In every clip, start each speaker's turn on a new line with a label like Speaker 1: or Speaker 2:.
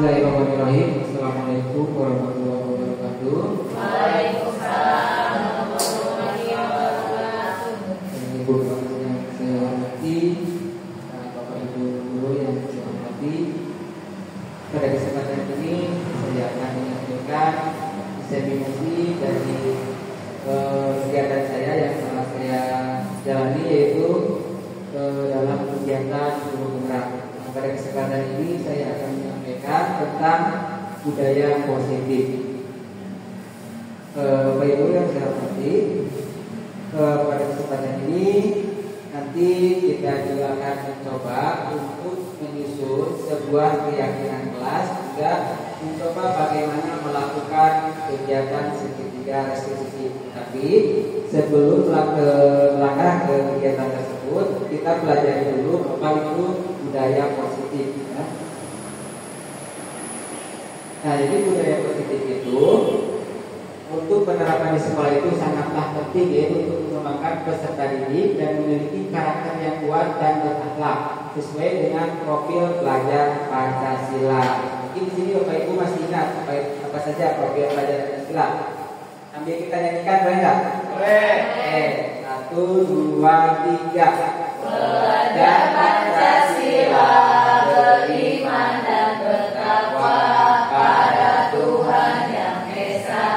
Speaker 1: Bismillahirrahmanirrahim. Assalamualaikum warahmatullahi wabarakatuh.
Speaker 2: Waalaikumsalam warahmatullahi wabarakatuh.
Speaker 1: Ibu bapak yang saya hormati, bapak ibu guru yang saya hormati, pada kesempatan ini saya akan menyampaikan diseminasi dari kegiatan saya yang telah saya jalani, yaitu dalam kegiatan guru gerak. Pada kesempatan ini saya akan menyampaikan tentang budaya positif. Bapak Ibu yang saya hormati, pada kesempatan ini nanti kita juga akan mencoba untuk menyusun sebuah keyakinan kelas, juga mencoba bagaimana melakukan kegiatan segitiga restitusi. Tapi sebelum melangkah ke kegiatan tersebut, kita pelajari dulu apa itu budaya positif, ya. Nah, jadi budaya positif itu untuk penerapan di sekolah itu sangatlah penting, yaitu untuk mengembangkan peserta didik dan memiliki karakter yang kuat dan berakhlak sesuai dengan profil pelajar Pancasila. Mungkin di sini Bapak Ibu masih ingat apa saja profil pelajar Pancasila? Sambil kita nyanyikan, boleh nggak?
Speaker 2: Boleh.
Speaker 1: 1, 2, 3.
Speaker 2: Pelajar Pancasila beriman dan bertakwa pada Tuhan Yang Esa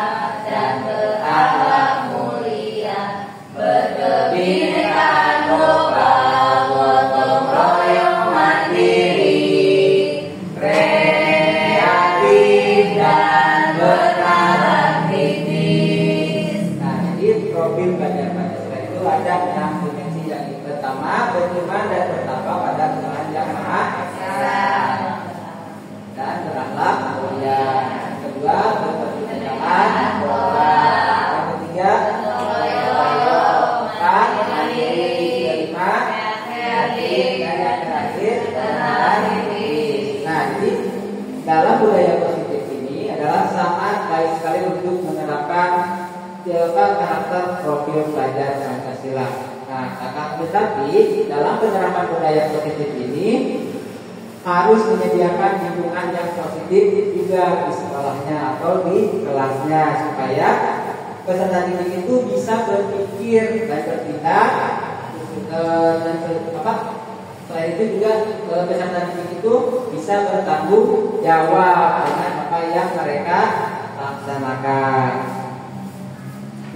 Speaker 2: dan berakhlak mulia, berkebinekaan lokal, gotong royong mandiri, kreatif dan bernalar kritis.
Speaker 1: Nah, jadi profil pelajar Pancasila itu ada 6 dimensi. Yang pertama, beriman dan bertakwa pada Tuhan Yang Maha Esa dan berakhlak mulia. Yang kedua, berkebinekaan lokal. Yang ketiga, keempat, mandiri. Kelima, kreatif. Dan yang terakhir, bernalar kritis. Nah, jadi dalam budaya positif ini adalah sangat baik sekali untuk menerapkan karakter profil pelajar Pancasila. Nah, tetapi dalam penerapan budaya positif ini harus menyediakan lingkungan yang positif juga di sekolahnya atau di kelasnya, supaya peserta didik itu bisa berpikir dan bertindak. Selain itu juga peserta didik itu bisa bertanggung jawab dengan apa yang mereka laksanakan.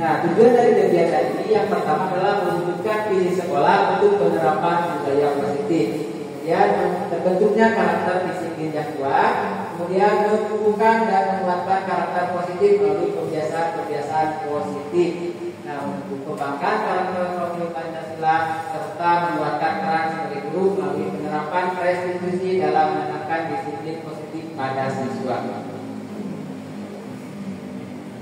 Speaker 1: Nah, tujuan dari kegiatan ini yang pertama adalah menunjukkan visi sekolah untuk penerapan budaya positif. Kemudian terbentuknya karakter disiplin yang kuat, kemudian menumbuhkan dan menguatkan karakter positif melalui kebiasaan-kebiasaan positif. Nah, untuk mengembangkan karakter profil Pancasila serta menguatkan peran sebagai guru melalui penerapan restitusi dalam menanamkan disiplin positif pada siswa.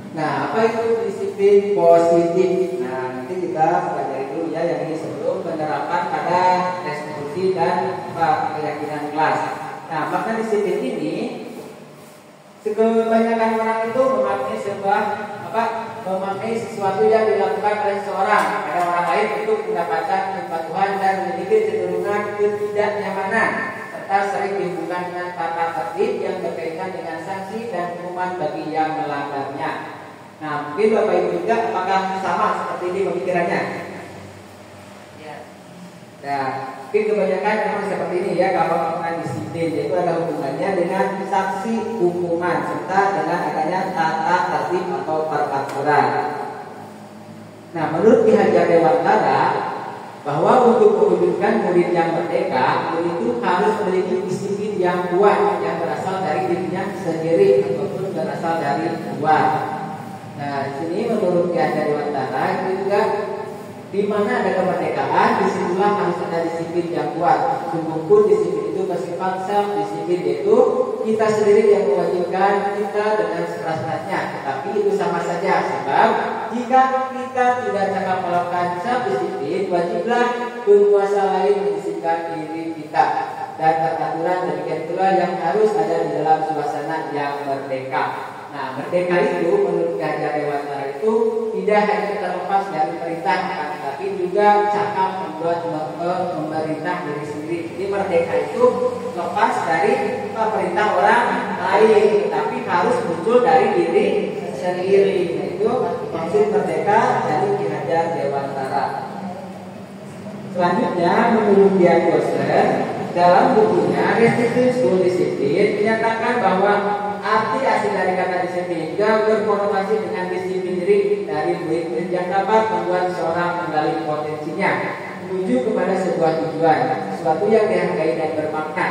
Speaker 1: Nah, apa itu disiplin positif? Nah, nanti kita pelajari dulu ya yang ini sebelum penerapan pada restitusi dan keyakinan kelas. Nah, makna disiplin ini kebanyakan orang itu memaknai sesuatu yang dilakukan oleh seseorang pada orang lain untuk mendapatkan kepatuhan dan memiliki kecenderungan ketidaknyamanan, serta sering dihubungkan dengan tata tertib yang berkaitan dengan sanksi dan hukuman bagi yang melanggarnya. Nah, mungkin Bapak Ibu juga apakah sama seperti ini pemikirannya? Ya. Nah, mungkin kebanyakan memang seperti ini ya, kalau melakukan disiplin, yaitu ada hubungannya dengan sanksi hukuman serta dengan adanya tata tertib atau peraturan. Nah, menurut Ki Hajar Dewantara, bahwa untuk mewujudkan murid yang merdeka, murid itu harus memiliki disiplin yang kuat yang berasal dari dirinya sendiri ataupun berasal dari luar. Nah, di sini menurut Ki Hajar Dewantara itu juga di mana ada kemerdekaan, disitulah harus ada disiplin yang kuat. Sungguhpun disiplin itu bersifat self disiplin, yaitu kita sendiri yang mewajibkan kita dengan sekeras-kerasnya. Tetapi itu sama saja, sebab jika kita tidak cakap melakukan self disiplin, wajiblah penguasa lain mendisiplinkan diri kita. Dan peraturan demikian pula yang harus ada di dalam suasana yang merdeka. Nah, merdeka itu menurut Ki Hajar Dewantara itu tidak hanya terlepas dari perintah, tapi juga cakap membuat pemerintah diri sendiri. Jadi merdeka itu lepas dari perintah orang lain, tapi harus muncul dari diri sendiri. Nah, itu maksud merdeka dari Ki Hajar Dewantara. Selanjutnya, menurut Dian Bosler, dalam bukunya Restitusi School Disiplin menyatakan bahwa arti asli dari kata disiplin juga berkonotasi dengan disiplin diri dari murid-murid yang dapat membuat seorang menggali potensinya menuju kepada sebuah tujuan, sesuatu yang dihargai dan bermakna.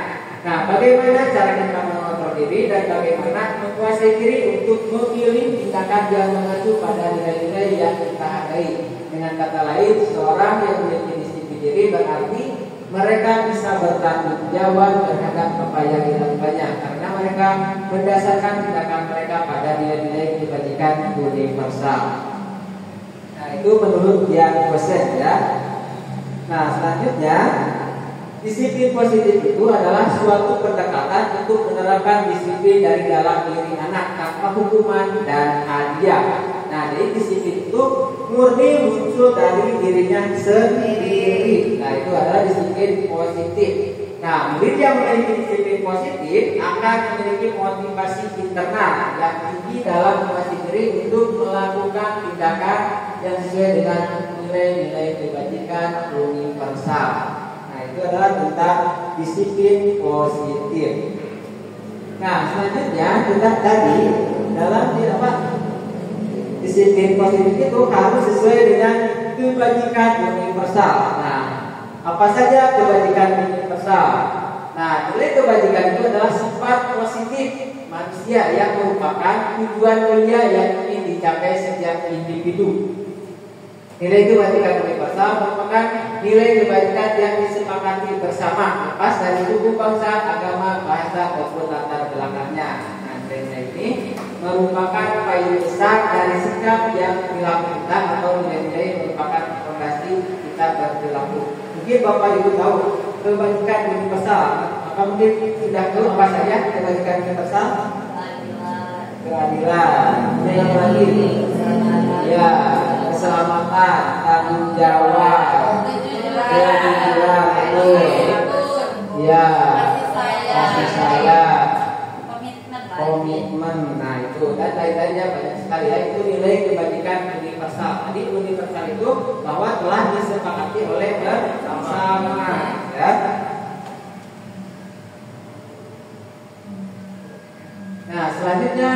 Speaker 1: Nah, bagaimana cara kita mengontrol diri dan bagaimana menguasai diri untuk memilih tindakan yang mengacu pada nilai-nilai yang kita hargai. Dengan kata lain, seorang yang memiliki disiplin diri berarti mereka bisa bertanggung jawab terhadap apa yang dilakukannya karena mereka berdasarkan tindakan mereka pada nilai-nilai kebajikan universal. Nah, itu menurut Dian Bosler ya. Nah, selanjutnya, disiplin positif itu adalah suatu pendekatan untuk menerapkan disiplin dari dalam diri anak tanpa hukuman dan hadiah. Nah, jadi disiplin itu murni muncul dari dirinya sendiri. Nah, itu adalah disiplin positif. Nah, murid yang memiliki disiplin positif akan memiliki motivasi internal yang tinggi dalam motivasi diri untuk melakukan tindakan yang sesuai dengan nilai-nilai kebajikan universal. Nah, itu adalah tentang disiplin positif. Nah, selanjutnya tentang tadi dalam disiplin positif itu harus sesuai dengan kebajikan universal. Nah, apa saja kebajikan universal? Nah, nilai kebajikan itu adalah sifat positif manusia yang merupakan tujuan mulia yang ingin dicapai setiap individu. Nilai kebajikan universal merupakan nilai kebajikan yang disepakati bersama, lepas dari suku, bangsa, agama, bahasa, maupun latar belakangnya. Nah, nilai ini merupakan payung besar dari sikap yang perilaku kita atau nilai-nilai merupakan fondasi kita berperilaku. Mungkin Bapak Ibu tahu kebajikan universal. Maka mungkin sudah tahu apa saja kebajikan universal? Keadilan. Yang lagi, ya, keselamatan, tanggung jawab, kejujuran, ya, kasih sayang, komitmen. Nah, itu dan lain-lainnya banyak sekali ya. Itu nilai kebajikan universal. Jadi universal itu bahwa telah disepakati oleh bersama ya. Nah, selanjutnya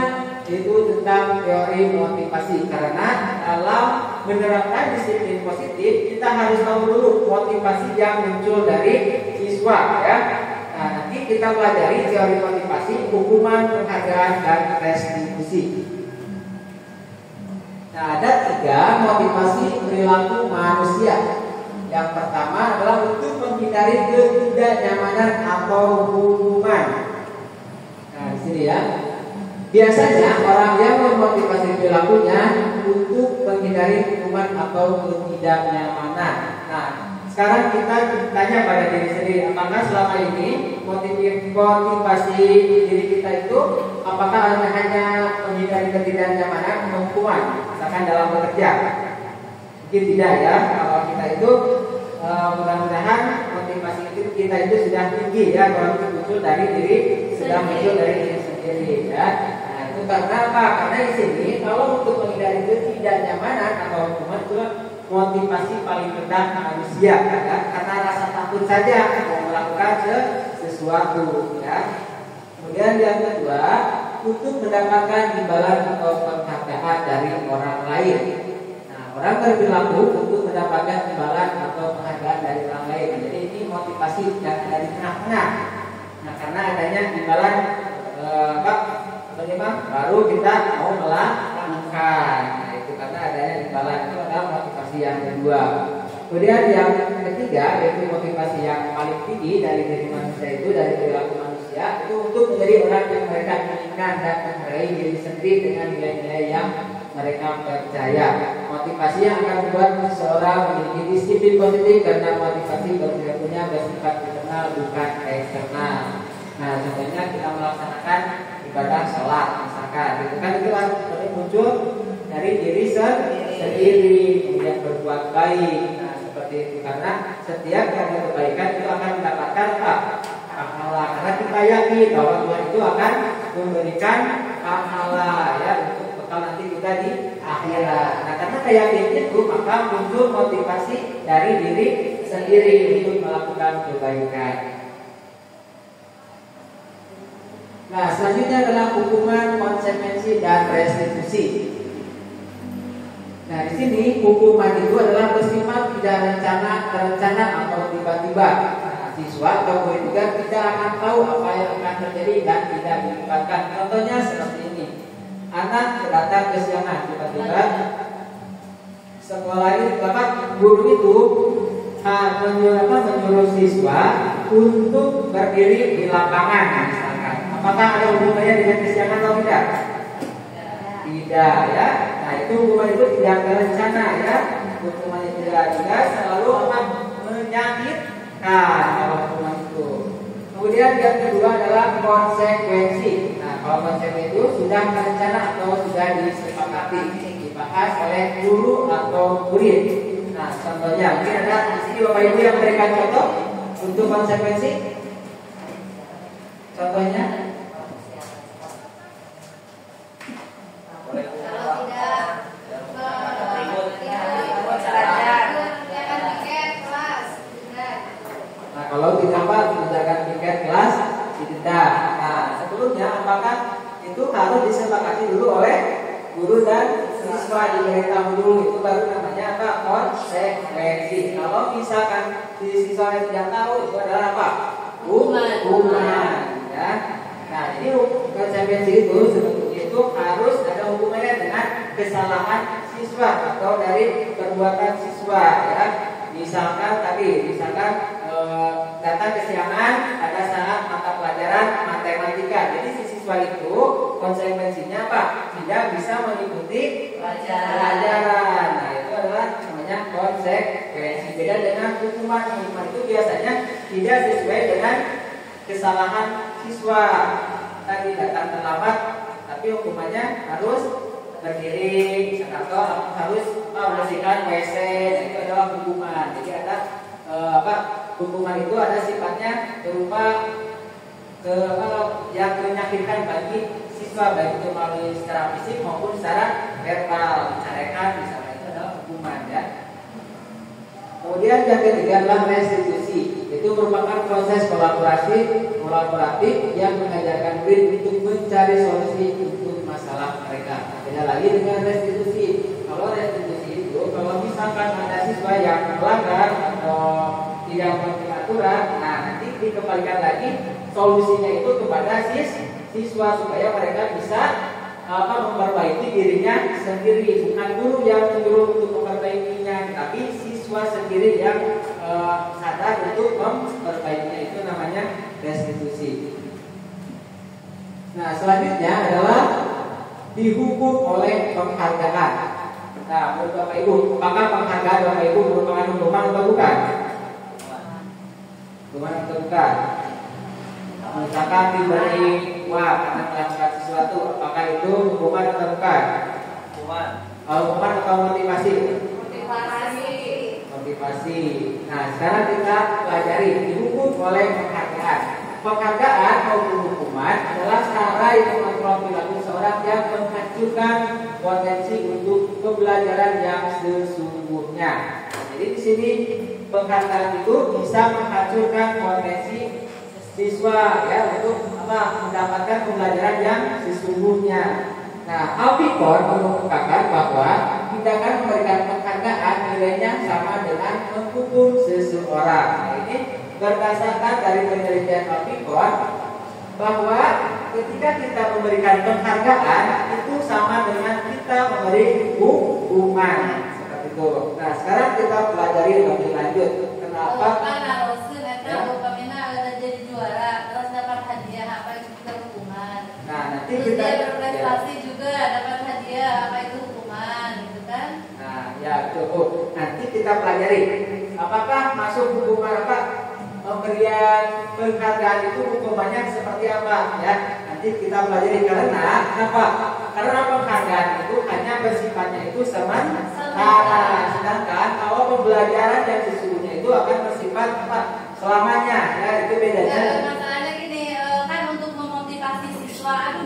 Speaker 1: itu tentang teori motivasi. Karena dalam menerapkan disiplin positif kita harus tahu dulu motivasi yang muncul dari siswa ya. Nah, nanti kita pelajari teori motivasi, hukuman, penghargaan, dan restitusi. Nah, ada 3 motivasi perilaku manusia. Yang pertama adalah untuk menghindari ketidaknyamanan atau hukuman. Nah, di sini ya. Biasanya orang yang memotivasi perilakunya untuk menghindari hukuman atau ketidaknyamanan. Nah, sekarang kita tanya pada diri sendiri, apakah selama ini motivasi diri kita itu apakah hanya menghindari ketidaknyamanan atau hukuman, misalkan dalam bekerja? Mungkin tidak ya. Kalau kita itu mudah-mudahan motivasi kita itu sudah tinggi ya, kalau itu muncul dari diri, sudah muncul dari diri sendiri ya. Nah, itu karena apa? Karena di sini kalau untuk menghindari ketidaknyamanan atau hukuman itu motivasi paling rendah manusia ya, karena rasa takut saja mau melakukan sesuatu ya. Kemudian yang kedua, untuk mendapatkan imbalan atau penghargaan dari orang lain. Nah, orang berperilaku untuk mendapatkan imbalan atau penghargaan dari orang lain. Jadi ini motivasi dari tengah-tengah. Nah, karena adanya imbalan baru kita mau melakukan. Nah, itu karena adanya imbalan, itu adalah motivasi yang kedua. Kemudian yang ketiga yaitu motivasi yang paling tinggi dari diri manusia itu, dari perilaku manusia itu untuk menjadi orang yang mereka inginkan dan menghargai diri sendiri dengan nilai-nilai yang mereka percaya. Motivasi yang akan membuat seseorang memiliki disiplin positif karena motivasi berperilakunya bersifat internal bukan eksternal. Nah, contohnya kita melaksanakan ibadah sholat misalkan, itu kan itu muncul dari diri sendiri, kemudian berbuat baik. Nah, seperti itu karena setiap karya kebaikan itu akan mendapatkan pahala, karena kita yakin bahwa Tuhan itu akan memberikan pahala ya untuk bekal nanti kita di akhirat. Nah, karena keyakinan itu maka muncul motivasi dari diri sendiri untuk melakukan kebaikan. Nah, selanjutnya adalah hukuman, konsekuensi, dan restitusi. Nah, di sini hukuman itu adalah bersifat tidak terencana atau tiba-tiba. Nah, siswa atau murid juga tidak akan tahu apa yang akan terjadi dan tidak dilibatkan. Contohnya seperti ini. Anak datang ke siangan tiba-tiba sekolah ini guru itu menyuruh siswa untuk berdiri di lapangan misalkan. Apakah ada hubungannya dengan kesiangan atau tidak? Tidak ya. Nah, itu hukuman itu tidak terencana ya. Hukumannya tidak selalu akan menyakitkan hukuman itu. Kemudian yang kedua adalah konsekuensi. Nah, kalau konsekuensi itu sudah terencana atau sudah disepakati, dibahas oleh guru atau murid. Nah, contohnya mungkin ada di sini Bapak Ibu yang memberikan contoh untuk konsekuensi. Contohnya, kalau tidak mengerjakan tiket kelas didenda. Nah, sebelumnya apakah itu harus disepakati dulu oleh guru dan siswa, diberitahu dulu, itu baru namanya apa? Konsekuensi. Kalau misalkan si siswa yang tidak tahu, itu adalah apa? Hukuman. Ya. Nah, jadi konsekuensi itu sebetulnya itu harus ada hubungannya dengan kesalahan siswa atau dari perbuatan siswa. Ya. Misalkan datang kesiangan ada saat mata pelajaran matematika. Jadi si siswa itu konsekuensinya apa? Tidak bisa mengikuti pelajaran. Nah, itu adalah namanya konsekuensi. Beda dengan hukuman. Hukuman itu biasanya tidak sesuai dengan kesalahan siswa. Tadi datang terlambat, tapi hukumannya harus berdiri atau harus membersihkan WC. Itu adalah hukuman. Jadi ada hukuman itu ada sifatnya berupa yang menyakitkan bagi siswa, baik itu melalui secara fisik maupun secara verbal, dicarekan misalnya, itu adalah hukuman ya. Kemudian yang ketiga adalah restitusi. Itu merupakan proses kolaboratif yang mengajarkan murid untuk mencari solusi untuk masalah mereka. Beda lagi dengan restitusi. Kalau restitusi itu kalau misalkan ada siswa yang melanggar atau tidak mematuhi aturan, nah nanti dikembalikan lagi solusinya itu kepada siswa supaya mereka bisa memperbaiki dirinya sendiri. Bukan guru yang menyuruh untuk memperbaikinya, tapi siswa sendiri yang sadar untuk memperbaikinya. Itu namanya restitusi. Nah, selanjutnya adalah dihukum oleh penghargaan. Nah, menurut Bapak Ibu, apakah penghargaan Bapak Ibu merupakan hukuman atau bukan? Hukuman atau bukan? Misalkan diberi uang karena melakukan sesuatu, apakah itu hukuman atau bukan? Hukuman atau motivasi? Motivasi. Nah, sekarang kita pelajari dihukum oleh penghargaan. Penghargaan maupun hukuman adalah cara yang mengontrol perilaku seorang yang menghancurkan potensi untuk pembelajaran yang sesungguhnya. Jadi di sini penghargaan itu bisa menghancurkan potensi siswa ya untuk mendapatkan pembelajaran yang sesungguhnya. Nah, Alpikor mengungkapkan bahwa tindakan memberikan penghargaan nilainya sama dengan menghukum seseorang. Nah, ini berdasarkan dari penelitian Alpikor bahwa ketika kita memberikan penghargaan itu sama dengan kita memberi hukuman seperti itu. Nah, sekarang kita pelajari lebih lanjut kenapa
Speaker 2: jadi juara terus dapat hadiah apa itu juga hukuman.
Speaker 1: Nah, nanti
Speaker 2: terus
Speaker 1: kita
Speaker 2: dia berprestasi juga dapat hadiah apa itu hukuman gitu kan.
Speaker 1: Nah, ya cukup. Nanti kita pelajari apakah masuk hukuman pemberian penghargaan itu hukumannya seperti apa ya. Nanti kita pelajari karena apa? Karena penghargaan itu hanya bersifatnya itu sementara. Sedangkan kalau pembelajaran yang sesungguhnya itu akan bersifat selamanya ya, itu bedanya.
Speaker 2: Ya, masalahnya gini kan untuk memotivasi siswa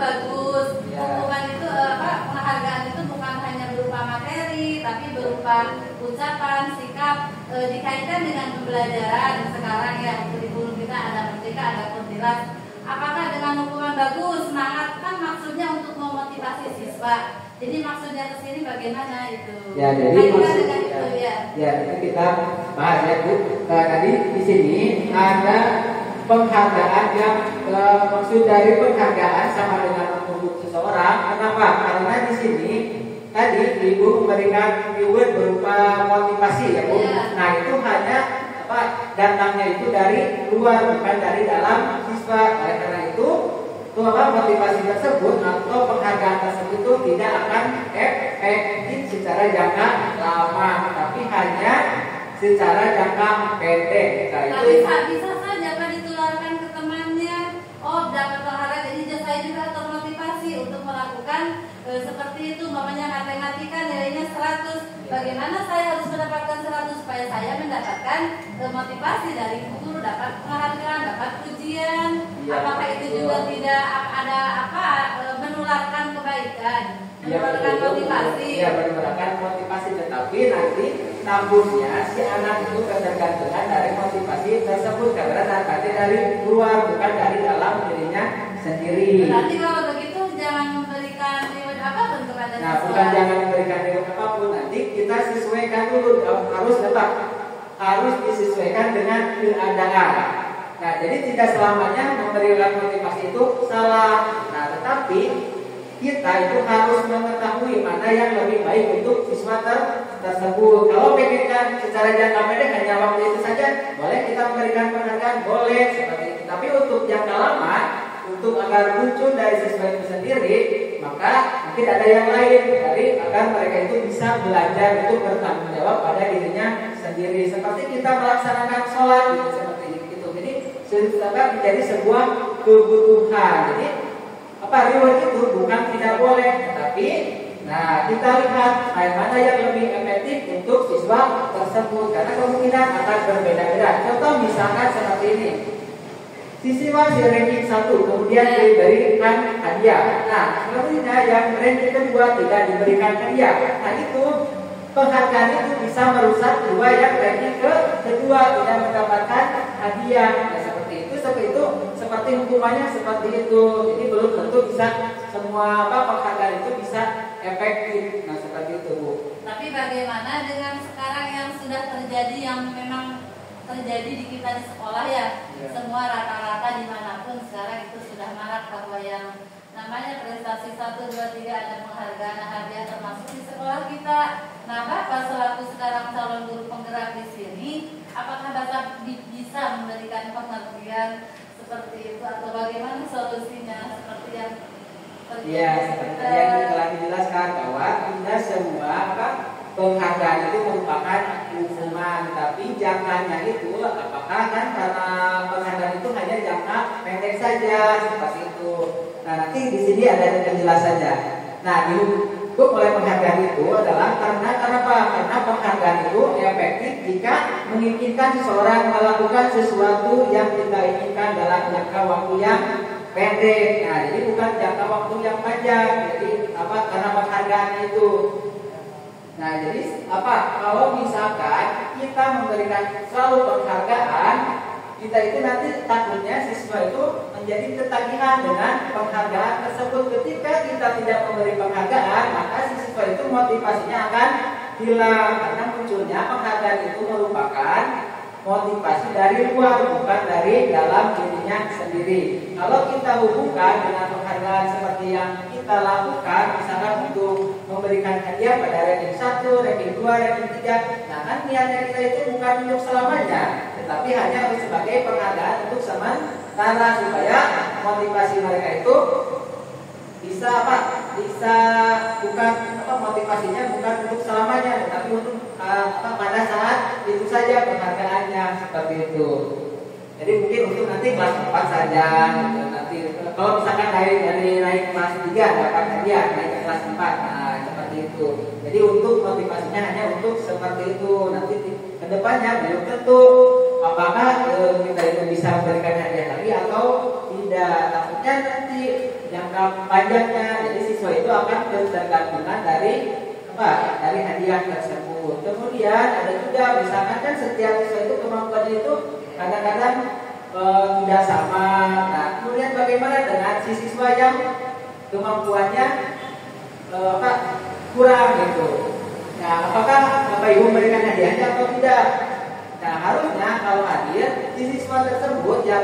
Speaker 2: berupa ucapan, sikap dikaitkan dengan pembelajaran sekarang ya, kurikulum kita ada merdeka, ada kuntilan. Apakah dengan hukuman bagus, semangat, kan maksudnya untuk memotivasi siswa. Jadi maksudnya ke sini bagaimana itu?
Speaker 1: Ya, jadi maksudnya itu ya kita bahas ya Bu. Tadi di sini ada penghargaan yang maksud dari penghargaan sama dengan untuk seseorang. Kenapa? Karena di sini tadi Ibu memberikan keyword berupa motivasi ya Bu.
Speaker 2: Ya.
Speaker 1: Nah itu hanya datangnya itu dari luar bukan dari dalam siswa. Oleh karena itu motivasi tersebut atau penghargaan tersebut itu tidak akan efektif secara jangka lama, tapi hanya secara jangka pendek.
Speaker 2: Tapi bisa saja kan ditularkan ke temannya. Oh, dapat penghargaan, jadi saya juga termotivasi untuk melakukan seperti itu. Mamanya matematika nilainya 100. Bagaimana saya harus mendapatkan 100 supaya saya mendapatkan motivasi dari guru, dapat penghargaan, dapat pujian.
Speaker 1: Ya,
Speaker 2: apakah itu juga tidak ada menularkan kebaikan, menularkan motivasi?
Speaker 1: Ya, menularkan motivasi, tetapi nanti tahunnya si anak itu ketergantungan dari motivasi tersebut karena nanti dari luar bukan dari dalam dirinya sendiri.
Speaker 2: Berarti kalau begitu jangan memberikan reward apapun kepada siswa.
Speaker 1: Nah, bukan jangan memberikan reward apapun, nanti kita sesuaikan dulu, harus disesuaikan dengan keadaan. Nah, jadi tidak selamanya memberikan motivasi itu salah. Nah, tetapi kita itu harus mengetahui mana yang lebih baik untuk siswa tersebut. Kalau pengen secara jangka pendek hanya waktu itu saja, boleh kita memberikan penghargaan, boleh seperti itu. Tapi untuk jangka lama, untuk agar muncul dari siswa itu sendiri, maka mungkin ada yang lain dari agar mereka itu bisa belajar untuk bertanggung jawab pada dirinya sendiri. Seperti kita melaksanakan sholat gitu, seperti itu. Jadi sholat menjadi sebuah kebutuhan. Jadi reward itu bukan tidak boleh, tapi nah kita lihat mana yang lebih efektif untuk siswa tersebut karena kemungkinan akan berbeda-beda. Contoh misalkan seperti ini. Siswa di ranking 1 kemudian diberikan hadiah. Nah, selanjutnya yang ranking kedua tidak diberikan hadiah. Nah, itu penghargaan itu bisa merusak dua yang ranking kedua tidak mendapatkan hadiah. Nah, seperti hukumannya seperti itu. Jadi belum tentu bisa semua penghargaan itu bisa efektif. Nah, seperti itu, Bu.
Speaker 2: Tapi bagaimana dengan sekarang yang sudah terjadi, yang memang terjadi di kita di sekolah ya? Semua rata-rata dimanapun sekarang itu sudah marak bahwa yang namanya prestasi 1, 2, 3 ada penghargaan, hadiah termasuk di sekolah kita. Nah, Bapak selaku sekarang calon guru penggerak di sini, apakah Bapak bisa memberikan pengertian seperti itu atau bagaimana solusinya seperti yang terjadi?
Speaker 1: Ya, seperti yang telah dijelaskan bahwa tidak semua penghargaan itu merupakan hukuman, tapi jangkanya itu apakah kan karena penghargaan itu hanya jangka pendek saja seperti itu. Nah, nanti di sini ada penjelasannya. Nah, dihukum oleh penghargaan itu adalah karena apa? Karena penghargaan itu efektif jika menginginkan seseorang melakukan sesuatu yang kita inginkan dalam jangka waktu yang pendek. Nah, jadi bukan jangka waktu yang panjang. Jadi karena penghargaan itu. Nah, jadi kalau misalkan kita memberikan selalu penghargaan, kita itu nanti takutnya siswa itu menjadi ketagihan dengan penghargaan tersebut. Ketika kita tidak memberi penghargaan, maka siswa itu motivasinya akan hilang karena munculnya penghargaan itu merupakan motivasi dari luar bukan dari dalam dirinya sendiri. Kalau kita hubungkan dengan penghargaan seperti yang kita lakukan, misalkan untuk memberikan hadiah pada ranking 1, ranking 2, ranking 3, nah kan niatnya kita itu bukan untuk selamanya, tetapi hanya sebagai penghargaan untuk sementara supaya motivasi mereka itu bisa bukan motivasinya bukan untuk selamanya, tetapi untuk pada saat itu saja penghargaannya seperti itu. Jadi mungkin untuk nanti kelas 4 saja gitu. Nanti kalau misalkan dari naik kelas 3 dapat hadiah, naik ke kelas 4, nah seperti itu. Jadi untuk motivasinya hanya untuk seperti itu. Nanti ke depannya belum tentu apakah kita itu bisa memberikan hadiah lagi atau tidak. Takutnya nanti jangka panjangnya jadi siswa itu akan tergantungan dari dari hadiah tersebut. Kemudian ada juga misalkan kan setiap siswa itu kemampuannya itu kadang-kadang tidak sama. Nah, kemudian bagaimana dengan si siswa yang kemampuannya kurang gitu? Nah, apakah Bapak Ibu memberikan hadiahnya atau tidak? Nah, harusnya kalau hadir si siswa tersebut yang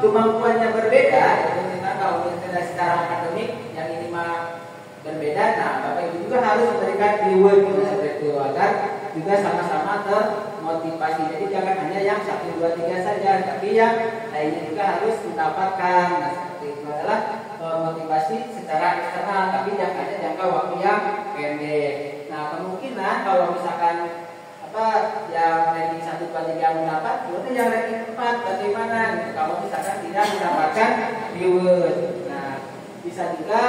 Speaker 1: kemampuannya berbeda, kita kalau kita secara akademik yang ini mah berbeda, nah Bapak Ibu juga harus memberikan reward seperti itu agar juga sama-sama termotivasi. Jadi jangan hanya yang 1, 2, 3 saja, tapi yang lainnya juga harus mendapatkan. Nah, seperti itu adalah motivasi secara eksternal, tapi jangkanya jangka waktu yang pendek. Nah, kemungkinan kalau misalkan yang ranking 1, 2, 3 mendapat, kemudian yang ranking 4 bagaimana? Kalau misalkan tidak mendapatkan reward. Nah, bisa juga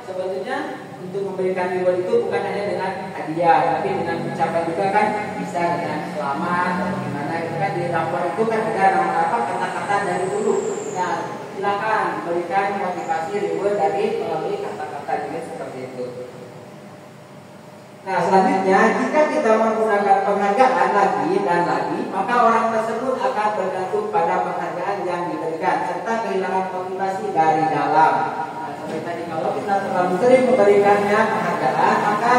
Speaker 1: sebetulnya untuk memberikan reward itu bukan hanya dengan hadiah, tapi dengan ucapan juga kan, bisa dengan selamat atau bagaimana. Itu kan di rapor itu kan ada kata-kata dari dulu. Nah, silakan berikan motivasi reward dari melalui kata-kata juga seperti itu. Nah, selanjutnya jika kita menggunakan penghargaan lagi dan lagi, maka orang tersebut akan bergantung pada penghargaan yang diberikan serta kehilangan motivasi dari dalam. Nah, seperti tadi kalau kita terlalu sering memberikannya penghargaan, maka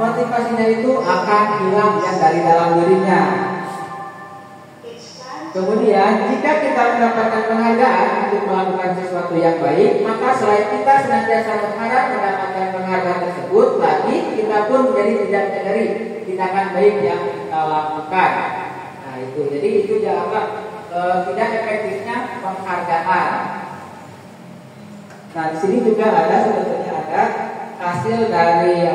Speaker 1: motivasinya itu akan hilang yang dari dalam dirinya. Kemudian jika kita mendapatkan penghargaan untuk melakukan sesuatu yang baik, maka selain kita senantiasa berharap mendapatkan penghargaan tersebut, lagi kita pun menjadi tidak menyadari tindakan baik yang kita lakukan. Nah itu, jadi itu tidak efektifnya penghargaan. Nah di sini juga ada sebetulnya ada hasil dari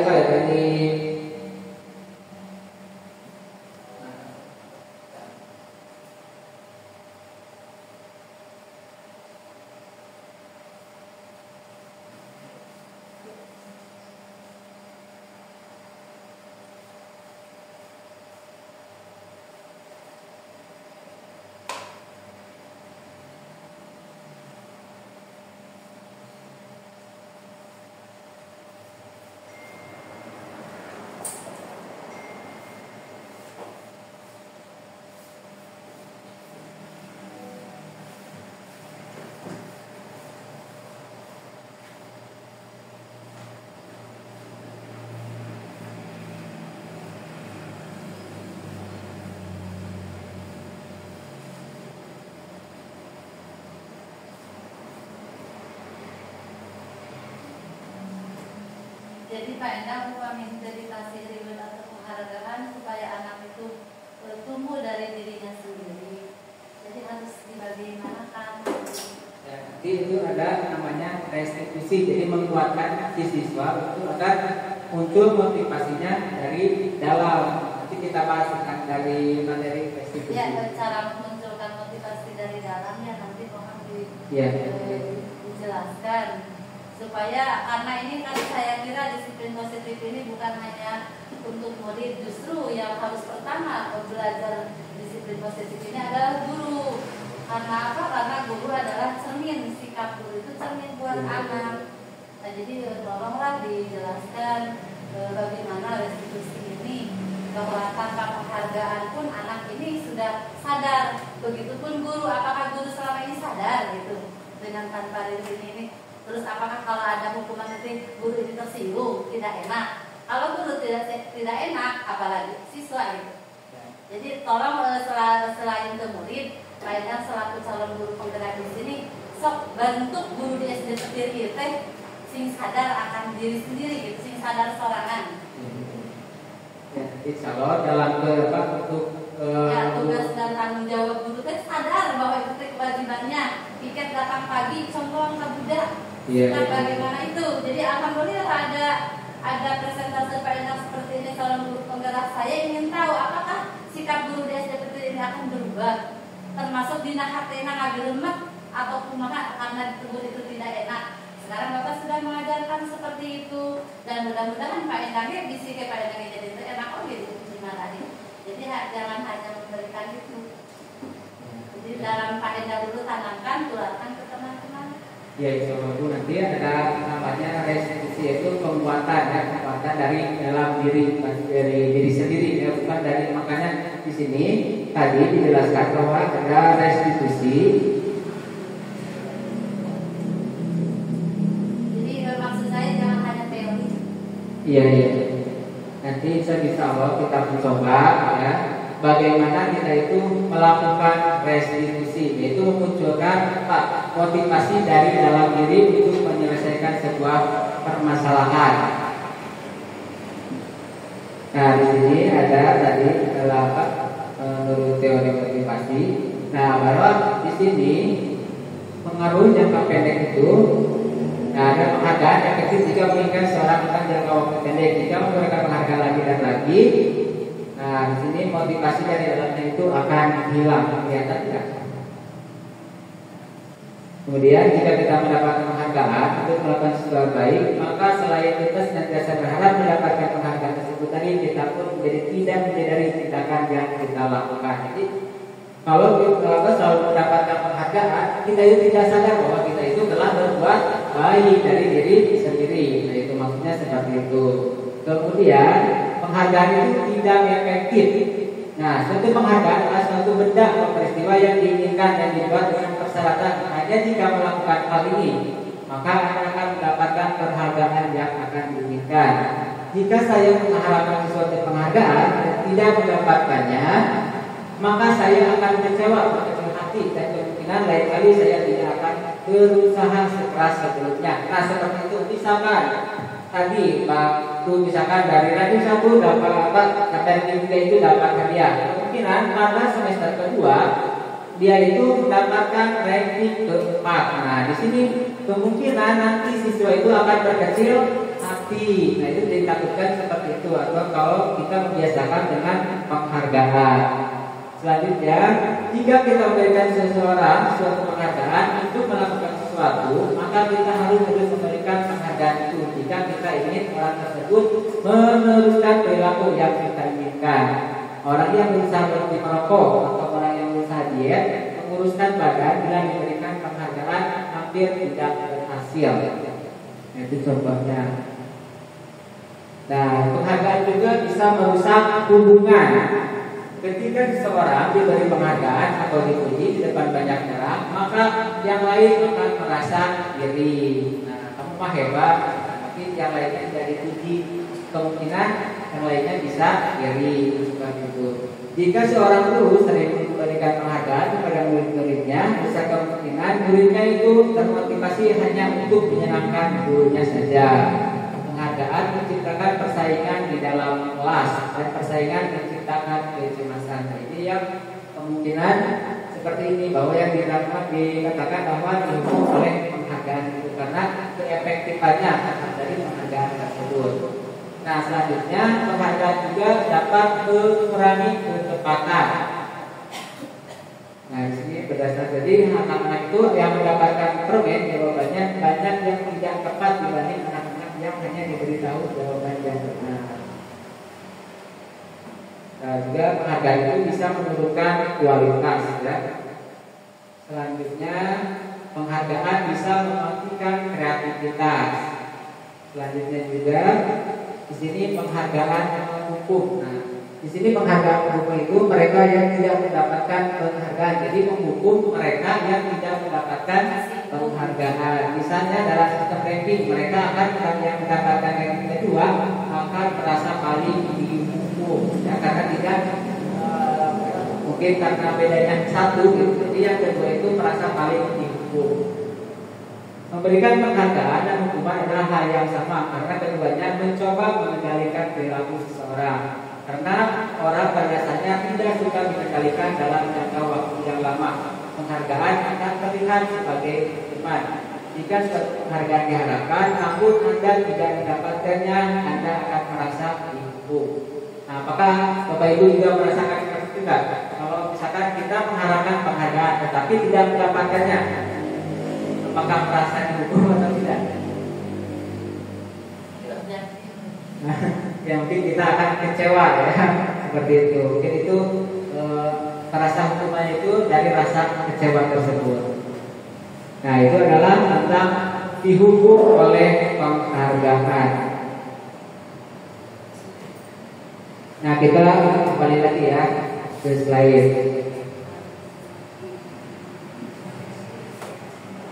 Speaker 2: Jadi Pak Endang bukan dikasih reward atau penghargaan supaya anak itu tumbuh dari dirinya sendiri. Jadi harus dibagaimanakan.
Speaker 1: Ya, nanti itu ada namanya restitusi, jadi menguatkan si siswa itu agar muncul motivasinya dari dalam. Nanti kita bahas tentang dari materi restitusi.
Speaker 2: Ya, cara memunculkan motivasi dari dalamnya nanti mohon dijelaskan. Supaya karena ini kan saya kira disiplin positif ini bukan hanya untuk murid, justru yang harus pertama belajar disiplin positif ini adalah guru. Karena apa? Karena guru adalah cermin, sikap guru itu cermin buat anak. Nah, jadi tolonglah dijelaskan bagaimana restitusi ini, bahwa tanpa penghargaan pun anak ini sudah sadar. Begitupun guru, apakah guru selama ini sadar gitu dengan tanpa reward ini? Terus apakah kalau ada hukuman nanti guru ini tersinggung, tidak enak? Kalau guru tidak enak, apalagi siswa itu. Jadi tolong selain ke murid, lainnya selaku calon guru penggerak di sini, sok bentuk guru di SD Terdiri teh sing sadar akan diri sendiri gitu, sing sadar sorangan.
Speaker 1: Ya, insya Allah dalam untuk
Speaker 2: tugas dan tanggung jawab guru teh sadar bahwa itu kewajibannya. Piket datang pagi, contoh ke budak. Nah, bagaimana itu? Jadi alhamdulillah ada presentase Pak Endang seperti ini calon guru penggerak. Saya ingin tahu apakah sikap guru di SD Terdiri ini akan berubah, termasuk dina hatena ngagelemet atau kumaha karena ditegur itu tidak enak. Sekarang Bapak sudah mengajarkan seperti itu, dan mudah-mudahan Pak Endangnya bisa ke Pak Endangnya jadi enak gitu gimana tadi. Jadi jangan hanya memberikan itu. Jadi dalam Pak Endang dulu tanamkan, tularkan ke teman-teman.
Speaker 1: Ya, insya Allah nanti ada namanya restitusi, yaitu penguatan pendapatan dari dalam diri sendiri, ya, bukan dari. Makanya di sini tadi dijelaskan bahwa ada restitusi.
Speaker 2: Jadi maksud saya jangan hanya teori.
Speaker 1: Iya. Nanti bisa Allah kita mencoba ya, bagaimana kita itu melakukan restitusi, yaitu memunculkan motivasi dari dalam diri untuk menyelesaikan sebuah permasalahan. Nah, di sini ada tadi adalah menurut teori motivasi. Nah, bahwa di sini pengaruh jangka pendek itu, nah, ada penghargaan efektif jika menginginkan seorang tentang jangka waktu pendek, jika memberikan penghargaan lagi dan lagi. Nah, di sini motivasi dari dalamnya itu akan hilang, kelihatan tidak? Kemudian jika kita mendapatkan penghargaan untuk melakukan sesuatu baik, maka selain kita senantiasa berharap mendapatkan penghargaan tersebut tadi, kita pun menjadi tidak menyadari tindakan yang kita lakukan. Jadi kalau kita selalu mendapatkan penghargaan, kita itu tidak sadar bahwa kita itu telah berbuat baik dari diri sendiri. Nah, itu maksudnya seperti itu. Kemudian penghargaan itu tidak efektif. Nah, suatu penghargaan adalah suatu benda atau peristiwa yang diinginkan dan dibuat dengan persyaratan hanya jika melakukan hal ini, maka akan mendapatkan penghargaan yang akan diinginkan. Jika saya mengharapkan suatu penghargaan dan tidak mendapatkannya, maka saya akan kecewa, berkecil hati, dan kemungkinan lain kali saya tidak akan berusaha sekeras sebelumnya. Nah, seperti itu. Misalkan tadi waktu misalkan dari ranking 1 dapat ranking 3 itu dapat hadiah. Kemungkinan pada semester kedua dia itu mendapatkan ranking keempat. Nah, di sini kemungkinan nanti siswa itu akan berkecil hati. Nah, itu ditakutkan seperti itu. Atau kalau kita membiasakan dengan penghargaan. Selanjutnya, jika kita memberikan seseorang suatu penghargaan untuk melakukan sesuatu, maka kita harus terus memberikan penghargaan itu jika kita ingin orang tersebut meneruskan perilaku yang kita inginkan. Orang yang berusaha berhenti merokok atau orang yang berusaha diet, menguruskan badan, bila diberikan penghargaan hampir tidak berhasil. Itu contohnya. Nah, penghargaan juga bisa merusak hubungan. Ketika seseorang diberi penghargaan atau dipuji di depan banyak orang, maka yang lain akan merasa iri. Nah, kamu mah hebat, tapi yang lainnya tidak dipuji, kemungkinan yang lainnya bisa iri seperti itu. Jika seorang guru sering memberikan penghargaan kepada murid-muridnya, besar kemungkinan muridnya itu termotivasi hanya untuk menyenangkan gurunya saja. Penghargaan menciptakan persaingan di dalam kelas dan persaingan menciptakan kecemasan. Ini yang kemungkinan seperti ini, bahwa yang dikatakan bahwa dihukum oleh penghargaan itu karena keefektifannya dari penghargaan tersebut. Nah, selanjutnya penghargaan juga dapat mengurangi kecepatan. Nah, di sini berdasarkan jadi anak-anak itu yang mendapatkan permen jawabannya banyak yang tidak tepat dibanding anak-anak yang hanya diberitahu jawaban yang benar. Nah, juga penghargaan itu bisa menurunkan kualitas ya. Selanjutnya penghargaan bisa mematikan kreativitas. Selanjutnya juga di sini penghargaan menghukum. Nah, di sini penghargaan menghukum itu mereka yang tidak mendapatkan penghargaan. Jadi menghukum mereka yang tidak mendapatkan penghargaan. Misalnya dalam sistem ranking, mereka akan yang mendapatkan ranking kedua akan merasa paling dihukum ya, karena tidak mungkin karena bedanya satu gitu. Jadi yang kedua itu merasa paling dihukum. Memberikan penghargaan dan hukuman adalah hal yang sama karena keduanya mencoba mengendalikan perilaku seseorang. Karena orang biasanya tidak suka dikendalikan dalam jangka waktu yang lama. Penghargaan akan terlihat sebagai hukuman. Jika suatu penghargaan diharapkan, namun Anda tidak mendapatkannya, Anda akan merasa dihukum. Nah, apakah Bapak Ibu juga merasakan seperti itu enggak? Kalau misalkan kita mengharapkan penghargaan tetapi tidak mendapatkannya, apakah merasa dihukum atau tidak? Nah, ya mungkin kita akan kecewa ya, seperti itu. Mungkin itu rasa hukuman itu dari rasa kecewa tersebut. Nah, itu adalah tentang dihukum oleh penghargaan. Nah, kita kembali lagi ya ke slide.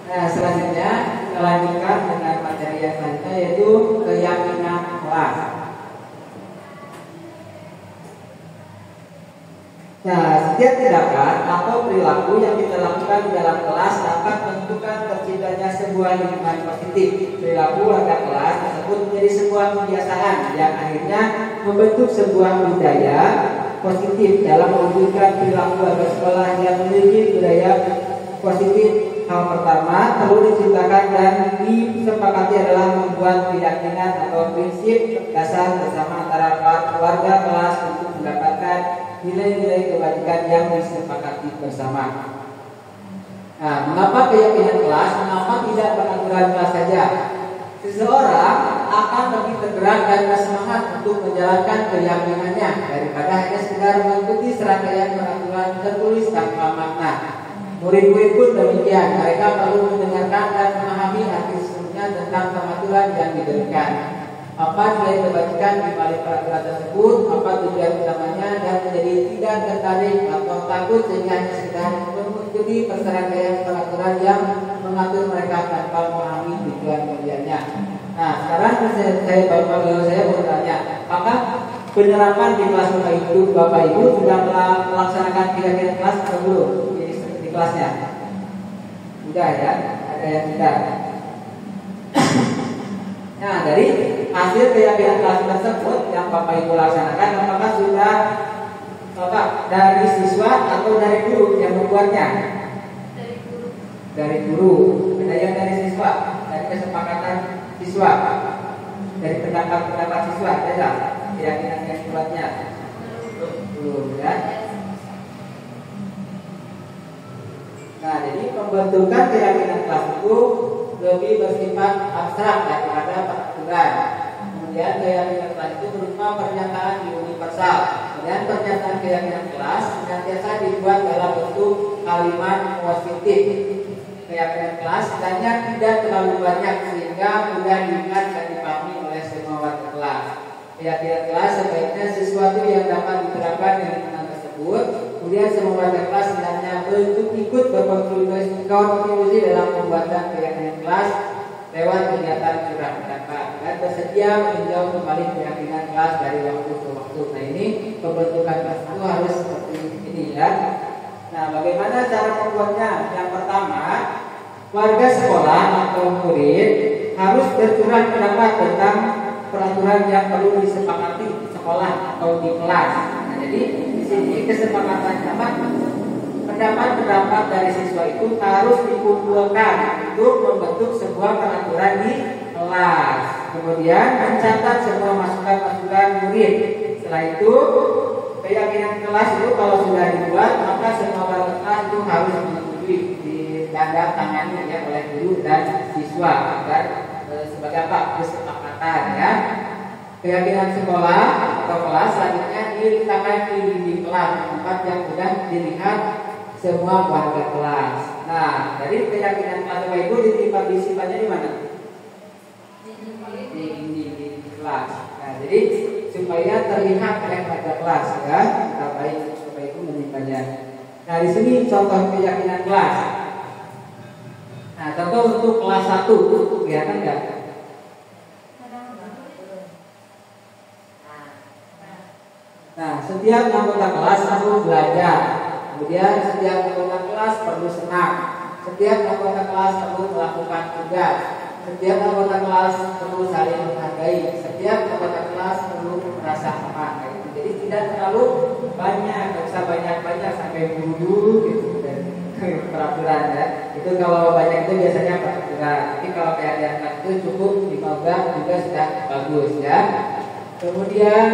Speaker 1: Nah, selanjutnya kita lanjutkan dengan materi yang selanjutnya, yaitu keyakinan kelas. Nah, setiap tindakan atau perilaku yang kita lakukan di dalam kelas dapat menentukan terciptanya sebuah lingkungan positif. Perilaku warga kelas tersebut menjadi sebuah kebiasaan yang akhirnya membentuk sebuah budaya positif dalam mewujudkan perilaku warga sekolah yang memiliki budaya positif. Hal pertama perlu diciptakan dan disepakati adalah membuat keyakinan atau prinsip dasar bersama antara warga kelas untuk mendapatkan nilai-nilai kebajikan yang disepakati bersama. Nah, mengapa keyakinan kelas? Mengapa tidak peraturan kelas saja? Seseorang akan lebih tergerak dan bersemangat untuk menjalankan keyakinannya daripada hanya sekedar mengikuti serangkaian peraturan tertulis tanpa makna. Murid-murid pun demikian, mereka perlu mendengarkan dan memahami arti sesungguhnya tentang peraturan yang diberikan. Apa nilai kebajikan di balik peraturan tersebut, apa tujuan utamanya, dan menjadi tidak tertarik atau takut sehingga hanya sekedar mengikuti serangkaian peraturan yang mengatur mereka tanpa memahami tujuan kemudiannya. Nah, sekarang saya mau bertanya, apakah penerapan di kelas Bapak Ibu sudah melaksanakan keyakinan kelas atau belum? Kelasnya udah ya, ada yang tidak. Nah, dari hasil keyakinan kelas tersebut yang Bapak Ibu laksanakan, apakah sudah dari siswa atau dari guru yang membuatnya? Dari guru. Ada yang dari siswa, dari kesepakatan siswa, dari pendapat siswa, ada keyakinan yang dibuatnya? Belum ya. Nah, jadi pembentukan keyakinan kelas itu lebih bersifat abstrak daripada peraturan. Kemudian keyakinan kelas itu berupa pernyataan universal. Kemudian pernyataan keyakinan kelas senantiasa dibuat dalam bentuk kalimat positif. Keyakinan kelas hanya tidak terlalu banyak sehingga mudah diingat dan dipahami oleh semua warga kelas. Keyakinan kelas sebaiknya sesuatu yang dapat diterapkan di lingkungan tersebut. Kemudian semua warga kelas hendaknya untuk ikut berkontribusi dalam pembuatan keyakinan kelas lewat kegiatan curah pendapat dan bersedia meninjau kembali keyakinan kelas dari waktu ke waktu. Nah, ini pembentukan kelas itu harus seperti ini ya. Nah, bagaimana cara membuatnya? Yang pertama, warga sekolah atau murid harus bercurah pendapat tentang peraturan yang perlu disepakati di sekolah atau di kelas. Nah, jadi ini kesepakatan pendapat dari siswa itu harus dikumpulkan untuk membentuk sebuah peraturan di kelas. Kemudian mencatat semua masukan murid. Setelah itu keyakinan kelas itu kalau sudah dibuat, maka semua warga kelas itu harus disetujui, ditandatangani ya oleh guru dan siswa agar sebagai apa? Kesepakatan ya. Keyakinan sekolah atau kelas selanjutnya diletakkan di dinding kelas, tempat yang mudah dilihat semua warga kelas. Nah, dari keyakinan kelas Bapak Ibu disimpannya di mana? Di dinding kelas. Nah, jadi supaya terlihat oleh warga kelas ya, Bapak Ibu menyimpannya. Nah, di sini contoh keyakinan kelas. Nah, contoh untuk kelas 1, kelihatan nggak? Nah, setiap anggota kelas perlu belajar. Kemudian setiap anggota kelas perlu senang. Setiap anggota kelas perlu melakukan tugas. Setiap anggota kelas perlu saling menghargai. Setiap anggota kelas perlu merasa aman. Jadi tidak terlalu banyak, tidak usah banyak sampai buru-buru gitu dan peraturan ya. Itu kalau banyak itu biasanya peraturan. Tapi kalau keadaan kelas itu cukup 15 juga sudah bagus ya. Kemudian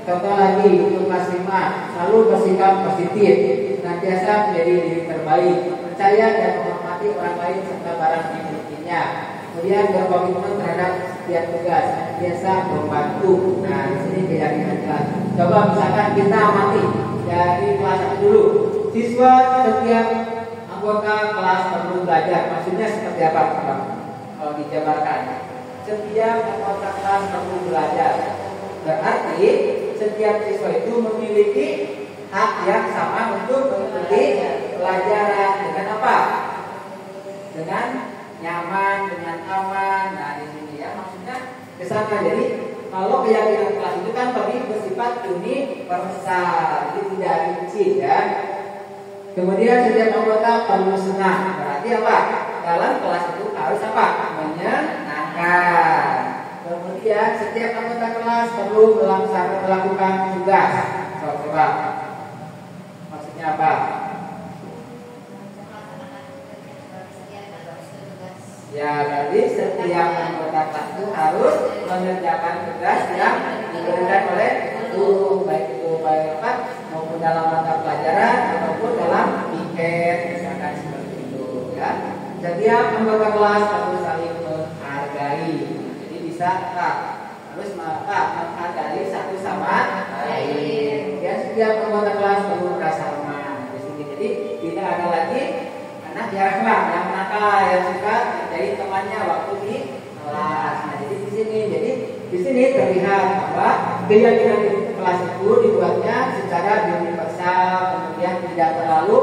Speaker 1: contoh lagi untuk kelas 5, selalu bersikap positif, senantiasa menjadi diri terbaik, percaya dan menghormati orang lain serta barang yang dimilikinya. Kemudian berkomitmen terhadap setiap tugas, senantiasa membantu. Nah, di sini keyakinan kelas. Coba misalkan kita amati dari kelas 1 dulu. Siswa setiap anggota kelas perlu belajar. Maksudnya seperti apa, Pak? Kalau dijabarkan, setiap anggota kelas perlu belajar. Berarti setiap siswa itu memiliki hak yang sama untuk mengikuti pelajaran dengan apa? Dengan nyaman, dengan aman. Nah di sini ya maksudnya kesana. Jadi kalau keyakinan kelas itu kan lebih bersifat universal, jadi tidak rinci ya. Kemudian setiap anggota perlu senang. Berarti apa? Dalam kelas itu harus apa? Menyenangkan. Kemudian setiap anggota kelas perlu melakukan tugas. Coba. Maksudnya apa? Ya, berarti setiap anggota kelas itu harus mengerjakan tugas yang diberikan oleh guru, baik itu maupun dalam mata pelajaran ataupun dalam piket, misalkan seperti itu. Ya, setiap anggota kelas harus saling menghargai. Jadi bisa harus menghargai satu sama lain. Ya, setiap anggota kelas perlu merasa aman. Di sini jadi tidak ada lagi anak yang nakal yang suka jadi temannya waktu di kelas. Nah, jadi di sini terlihat bahwa keyakinan kelas itu dibuatnya secara universal, kemudian tidak terlalu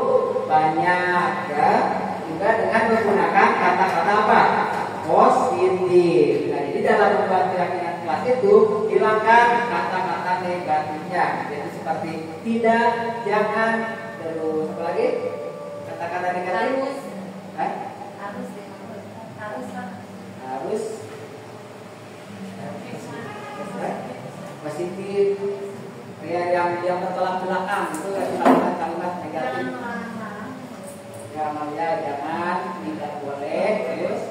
Speaker 1: banyak, ya. Juga dengan menggunakan kata-kata apa? Positif. Nah, jadi dalam membuat keyakinan kelas itu hilangkan kata-kata negatifnya. Jadi seperti tidak, jangan, terus apa lagi? Kata-kata negatif harus positif, ya, yang bertolak belakang itu kalimat negatif. Ya, jangan, tidak boleh, terus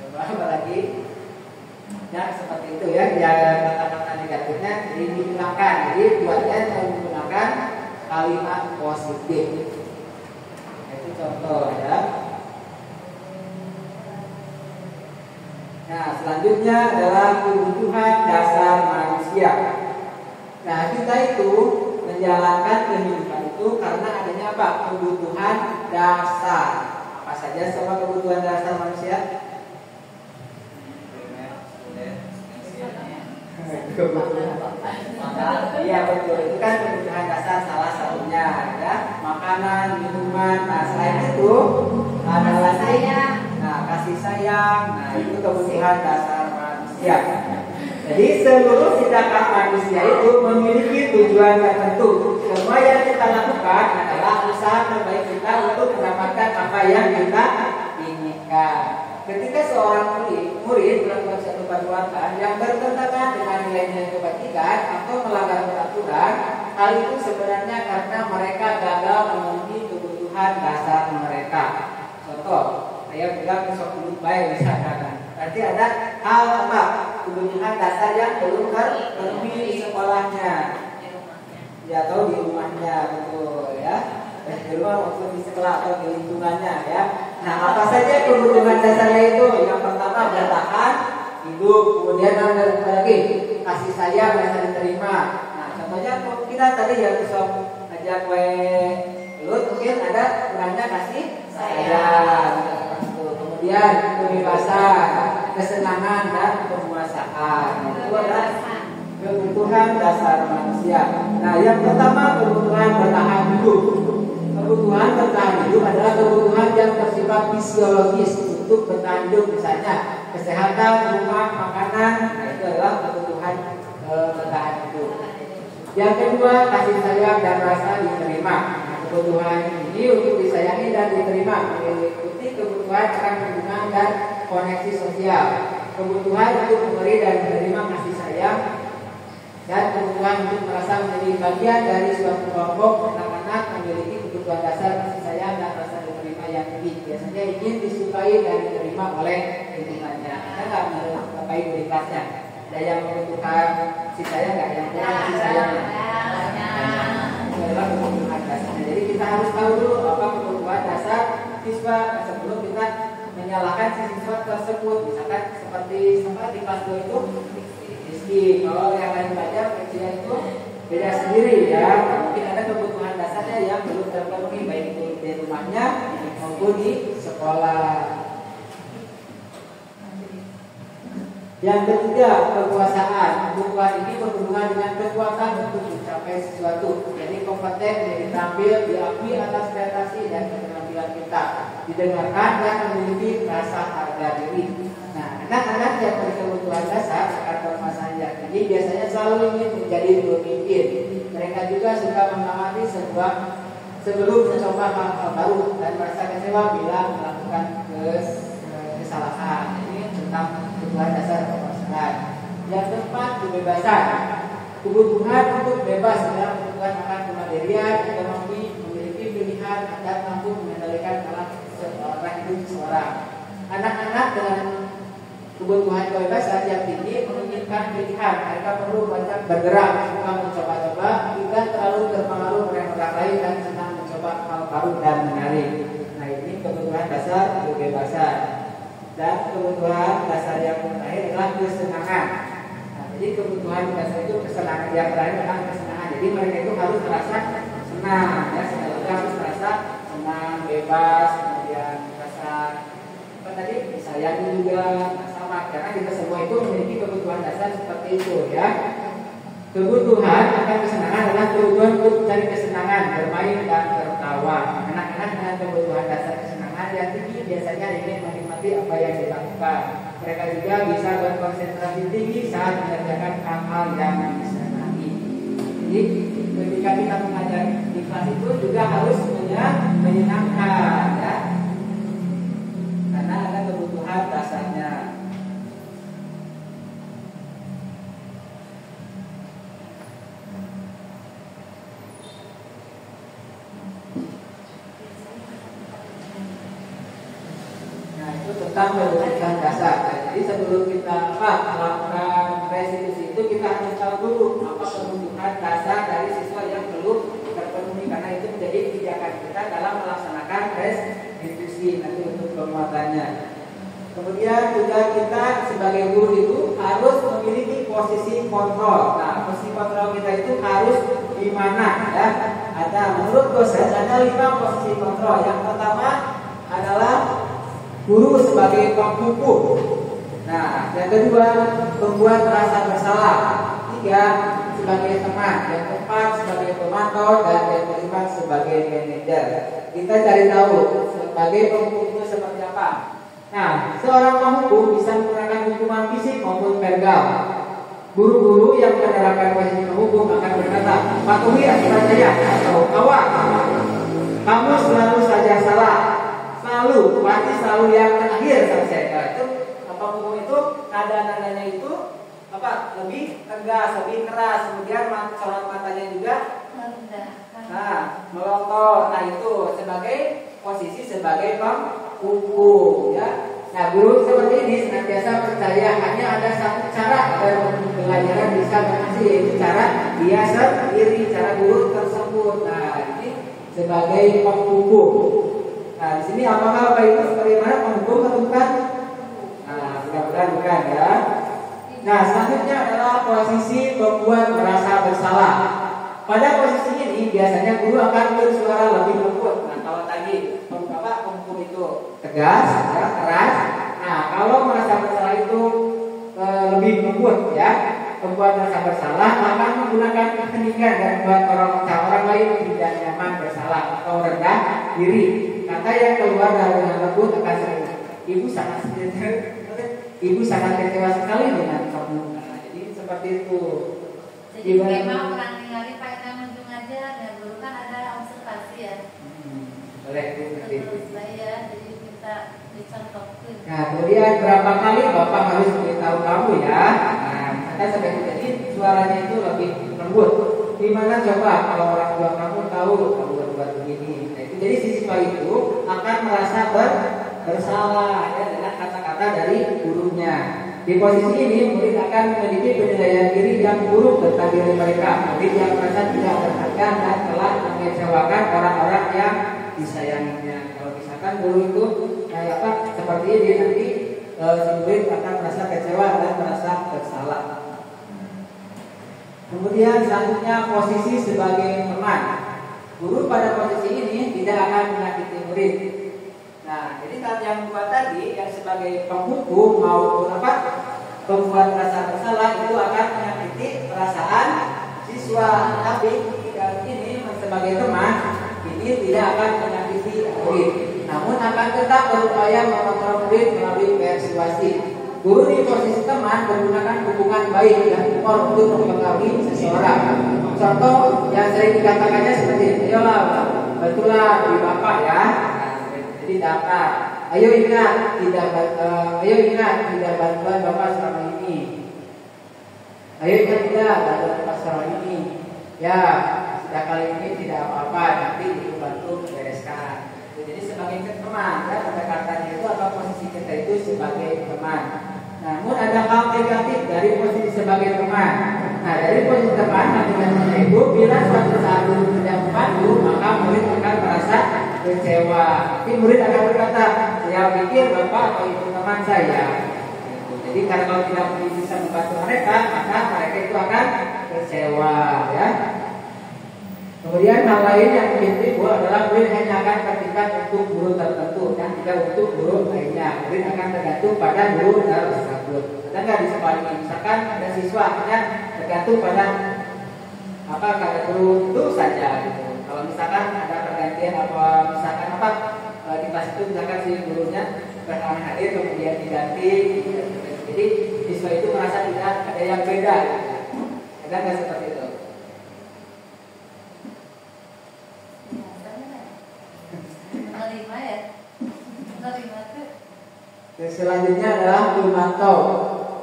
Speaker 1: coba apa lagi? Ya seperti itu ya, kata-kata negatifnya jadi digunakan. Jadi buatnya menggunakan kalimat positif. Itu contoh ya. Nah, selanjutnya adalah kebutuhan dasar manusia. Nah, kita itu menjalankan kehidupan itu karena adanya apa? Kebutuhan dasar. Apa saja sama kebutuhan dasar manusia? Iya betul, itu kan kebutuhan dasar salah satunya ya, makanan, minuman. Nah, selain itu ada lagi kasih sayang. Nah, itu kebutuhan dasar manusia. Jadi seluruh tindakan manusia itu memiliki tujuan tertentu. Semua yang kita lakukan adalah usaha terbaik kita untuk mendapatkan apa yang kita inginkan. Ketika seorang murid melakukan satu perbuatan yang bertentangan dengan nilai-nilai kebajikan atau melanggar peraturan, hal itu sebenarnya karena mereka gagal memenuhi kebutuhan dasar mereka. Contoh, saya bilang besok dulu baik misalkan. Berarti ada hal apa? Kebutuhan dasar yang belum terpenuhi di sekolahnya, ya, atau di rumahnya, betul ya. Di rumah maupun di sekolah atau di lingkungannya ya. Nah, apa saja kebutuhan dasarnya itu? Yang pertama bertahan hidup, kemudian ada lagi kasih sayang yang diterima. Nah, contohnya kita tadi yang bisa ngajak belut, mungkin ada kurangnya kasih sayang. Kemudian kebebasan, kesenangan dan kepuasaan. Itu adalah kebutuhan dasar manusia. Nah, yang pertama kebutuhan bertahan hidup. Kebutuhan bertahan hidup adalah kebutuhan yang bersifat fisiologis untuk bertahan hidup, misalnya kesehatan, rumah, makanan. Nah, itu adalah kebutuhan bertahan hidup. Yang kedua, kasih sayang dan rasa diterima. Nah, kebutuhan ini untuk disayangi dan diterima meliputi kebutuhan akan hubungan dan koneksi sosial, kebutuhan untuk memberi dan menerima kasih sayang, dan kebutuhan untuk merasa menjadi bagian dari suatu kelompok. Anak-anak memiliki kebutuhan dasar kasih sayang dan rasa diterima yang tinggi. Biasanya ingin disukai dan diterima oleh lingkungannya. Ada nggak mencapai di kelasnya? Ada yang membutuhkan kasih sayang nggak? Yang kurang kasih sayang? Itu adalah kebutuhan dasarnya. Jadi kita harus tahu dulu apa kebutuhan dasar siswa sebelum kita menyalahkan siswa tersebut. Misalkan seperti di kelas 2 itu kalau yang lain belajar kecil itu beda sendiri ya. Mungkin ada kebutuhan dasarnya yang belum terpenuhi baik itu di rumahnya maupun di sekolah. Yang ketiga, kekuasaan. Kekuasaan ini berhubungan dengan kekuatan untuk mencapai sesuatu. Jadi kompeten, jadi terampil, diakui atas prestasi dan keterampilan kita, didengarkan dan memiliki rasa harga diri. Nah, anak-anak yang berkebutuhan dasar akan permasalahan yang tinggi biasanya selalu ingin menjadi pemimpin. Mereka juga suka mengamati sebelum mencoba hal-hal baru dan merasa kecewa bila melakukan kesalahan. Ini tentang kebutuhan dasar kekuasaan. Yang keempat, kebebasan. Kebutuhan untuk bebas dalam kebutuhan akan kemandirian, ekonomi, memiliki pilihan dan mampu mengendalikan alam hidup seseorang. Anak-anak dengan kebutuhan kebebasan yang tinggi menginginkan pilihan. Mereka perlu banyak bergerak, suka mencoba-coba, tidak terlalu terpengaruh oleh orang lain dan senang mencoba hal baru dan menarik. Nah, ini kebutuhan dasar kebebasan. Dan kebutuhan dasar yang terakhir adalah kesenangan. Nah, jadi kebutuhan dasar itu kesenangan, yang terakhir adalah kesenangan. Jadi mereka itu harus merasa senang, ya, mereka harus merasa senang, bebas, kemudian merasa tadi disayangi juga, sama, karena kita semua itu memiliki kebutuhan dasar seperti itu, ya. Kebutuhan akan kesenangan adalah kebutuhan untuk mencari kesenangan, bermain dan tertawa. Anak-anak dengan kebutuhan dasar kesenangan yang tinggi biasanya ingin menikmati apa yang dilakukan. Mereka juga bisa berkonsentrasi tinggi saat mengerjakan hal-hal yang disenangi. Jadi ketika kita mengajar di kelas itu juga harus menyenangkan, ya. Karena ada kebutuhan dasarnya. Nah, itu tentang kebutuhan dasar. Jadi sebelum kita melakukan restitusi itu kita harus tahu dulu apa kebutuhan dasar dari siswa yang belum terpenuhi, karena itu menjadi kebijakan kita dalam melaksanakan restitusi nanti untuk penguatannya. Kemudian juga kita sebagai guru itu harus memiliki posisi kontrol. Nah, posisi kontrol kita itu harus di mana, ya? Ada menurut dosen ada 5 posisi kontrol. Yang pertama adalah guru sebagai penghukum. Nah, yang kedua membuat merasa bersalah. 3 sebagai teman. Yang keempat sebagai pemantau dan yang kelima sebagai manajer. Kita cari tahu sebagai penghukum itu seperti apa. Nah, seorang penghukum bisa menggunakan hukuman fisik maupun verbal. Guru-guru yang menerapkan posisi penghukum akan berkata, patuhi aturan saya atau kawan, kamu selalu saja salah, selalu, pasti selalu yang terakhir selesai. Nah, itu penghukum itu nada-nadanya itu lebih tegas, lebih keras, kemudian sorot matanya juga melotot. Nah, itu sebagai posisi sebagai penghukum, ya. Nah, guru seperti ini senantiasa percaya hanya ada satu cara agar pelajaran bisa berhasil, yaitu cara dia sendiri, cara guru tersebut. Nah, ini sebagai penghukum. Nah, di sini apakah Bapak Ibu bagaimana penghukum atau bukan? Nah, mudah-mudahan bukan, ya. Nah, selanjutnya adalah posisi membuat merasa bersalah. Pada posisi ini biasanya guru akan bersuara lebih lembut. Nah, kalau tadi Bapak penghukum itu tegas, ya, keras. Nah, kalau merasa bersalah itu lebih lembut, ya. Membuat merasa bersalah akan menggunakan keheningan dan membuat orang lain tidak nyaman bersalah atau rendah diri. Kata yang keluar dari lembut akan sering, ibu sangat kecewa sekali dengan kamu. Nah, jadi seperti itu.
Speaker 2: Jadi memang orang tinggalin pakai ujung aja, dan dulu kan ada observasi, ya.
Speaker 1: Boleh Bu.
Speaker 2: Terus saya jadi kita dicontohkan.
Speaker 1: Nah, kemudian berapa kali Bapak harus memberitahu kamu, ya. Nah, misalkan sampai jadi suaranya itu lebih lembut. Gimana coba kalau orang tua kamu tahu kamu berbuat begini? Nah, itu jadi siswa itu akan merasa bersalah, ya, dengan kata-kata dari gurunya. Di posisi ini murid akan memiliki penilaian diri yang buruk tentang diri mereka. Murid yang merasa tidak berharga dan telah mengecewakan orang-orang yang disayanginya. Kalau misalkan guru itu seperti ini, nanti murid akan merasa kecewa dan merasa bersalah. Kemudian selanjutnya posisi sebagai teman. Guru pada posisi ini tidak akan menyakiti murid. Nah, jadi saat yang dua tadi yang sebagai penghukum maupun membuat rasa bersalah itu akan menyakiti perasaan siswa. Tapi ini sebagai teman ini tidak akan menyakiti murid, namun akan tetap berupaya mengontrol murid melalui persuasi. Guru di posisi teman menggunakan hubungan baik dan humor untuk mempengaruhi seseorang. Contoh yang sering dikatakannya seperti, ayolah, bantulah di bapak ya. Jadi daftar. Ayo ingat tidak bantuan bapak selama ini. Ayo ingat tidak bantuan bapak selama ini. Ya, sudah kali ini tidak apa-apa, nanti ibu bantu bereskan. Jadi sebagai teman, ya, pendekatannya itu atau posisi kita itu sebagai teman. Namun ada hal negatif dari posisi sebagai teman. Nah, dari posisi teman, artinya itu bila suatu saat guru tidak membantu, maka murid akan merasa kecewa. Tapi murid akan berkata, saya pikir bapak atau ibu teman saya. Jadi karena kalau tidak bisa membantu mereka, maka mereka itu akan kecewa, ya. Kemudian hal lain yang penting adalah murid hanya akan tertingkat untuk guru tertentu dan tidak untuk guru lainnya. Murid akan tergantung pada guru tersebut. Sedangkan di sekolah ini, misalkan ada siswa hanya tergantung pada kata guru itu saja. Gitu. Kalau misalkan ada pergantian misalkan di kelas itu misalkan si gurunya berhalangan hadir kemudian diganti. Jadi siswa itu merasa tidak ada yang beda. Ada nggak seperti itu? Selanjutnya adalah memantau.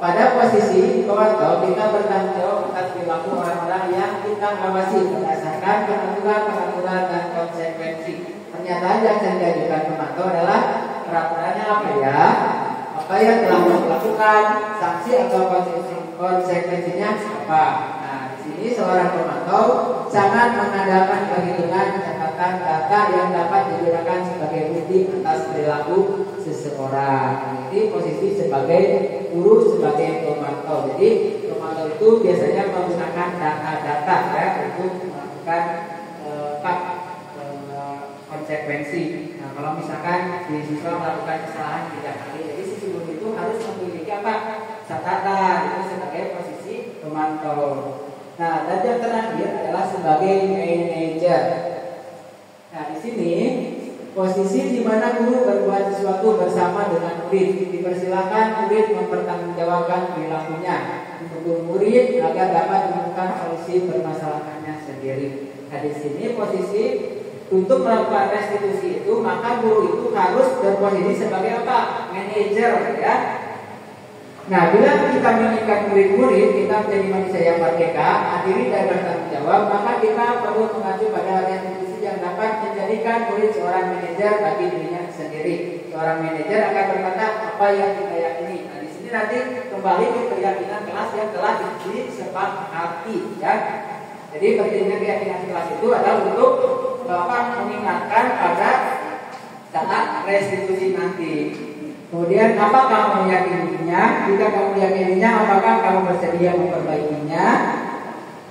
Speaker 1: Pada posisi pemantau, kita bertanggung jawab atas perilaku orang-orang yang kita awasi berdasarkan peraturan dan konsekuensi. Pernyataan yang saya diajukan pemantau adalah peraturannya apa ya? Apa yang telah dilakukan, sanksi atau konsekuensinya apa? Nah, di sini seorang pemantau sangat mengandalkan perhitungan catatan data yang dapat digunakan sebagai bukti atas perilaku seseorang. Jadi posisi sebagai guru sebagai pemantau. Jadi pemantau itu biasanya menggunakan data-data ya untuk melakukan konsekuensi. Nah, kalau misalkan di siswa melakukan kesalahan 3 kali, jadi si guru itu harus memiliki catatan itu sebagai posisi pemantau. Nah, dan yang terakhir adalah sebagai manajer. Nah, di sini posisi di mana guru berbuat sesuatu bersama dengan murid. Dipersilakan murid mempertanggungjawabkan perilakunya untuk murid agar dapat menemukan solusi permasalahannya sendiri. Nah, di sini posisi untuk melakukan restitusi itu, maka guru itu harus berposisi sebagai manajer, ya. Nah, bila kita menginginkan murid-murid kita menjadi manusia yang merdeka, mandiri dan bertanggung jawab, maka kita perlu mengacu pada restitusi yang dapat menjadikan murid seorang manajer bagi dirinya sendiri. Seorang manajer akan berkata apa yang kita yakini. Nah, di sini nanti kembali ke keyakinan kelas yang telah disepakati, ya. Jadi pentingnya keyakinan kelas itu adalah untuk mengingatkan pada saat restitusi nanti. Kemudian apa kamu meyakininya? Jika kamu meyakininya, apakah kamu bersedia memperbaikinya?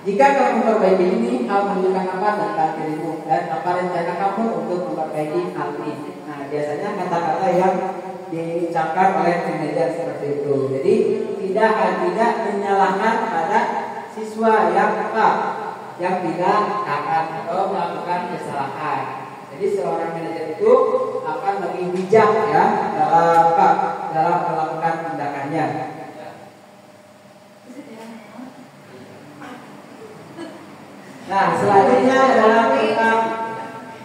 Speaker 1: Jika kamu memperbaiki ini, kamu menunjukkan apa tentang dirimu dan apa rencana kamu untuk memperbaiki hal ini. Nah, biasanya kata-kata yang diucapkan oleh manajer seperti itu. Jadi tidak menyalahkan pada siswa yang tidak taat atau melakukan kesalahan. Jadi seorang manajer itu akan lebih bijak ya dalam melakukan tindakannya. Nah, selanjutnya adalah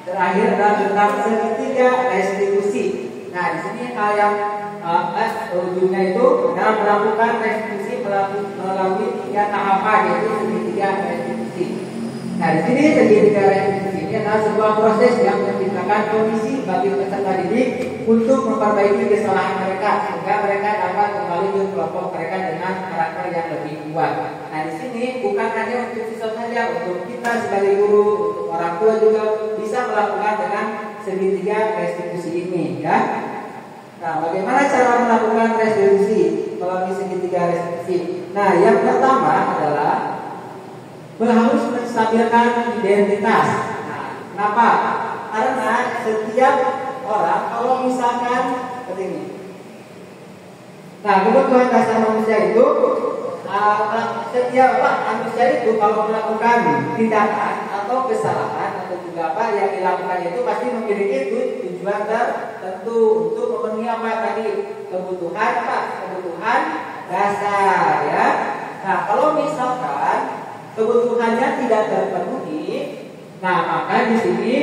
Speaker 1: terakhir adalah tentang segitiga restitusi. Nah, di sini hal yang ujungnya itu adalah melakukan restitusi melalui 3 tahapan, yaitu segitiga restitusi. Nah, di sini segitiga restitusi ini adalah sebuah proses yang menciptakan kondisi bagi peserta didik untuk memperbaiki kesalahan mereka sehingga mereka dapat kembali ke kelompok mereka dengan karakter yang lebih kuat. Nah, di sini bukan hanya untuk siswa saja, untuk kita sebagai guru, untuk orang tua juga bisa melakukan dengan segitiga restitusi ini, ya. Nah, bagaimana cara melakukan restitusi melalui segitiga restitusi? Nah, yang pertama adalah harus menstabilkan identitas. Nah, kenapa? Karena setiap orang kalau misalkan seperti ini. Nah, kebutuhan dasar manusia manusia itu setiap manusia itu kalau melakukan tindakan atau kesalahan atau juga apa yang dilakukan itu pasti memiliki tujuan tertentu untuk memenuhi apa tadi kebutuhan dasar ya. Nah kalau misalkan kebutuhannya tidak terpenuhi, nah maka di sini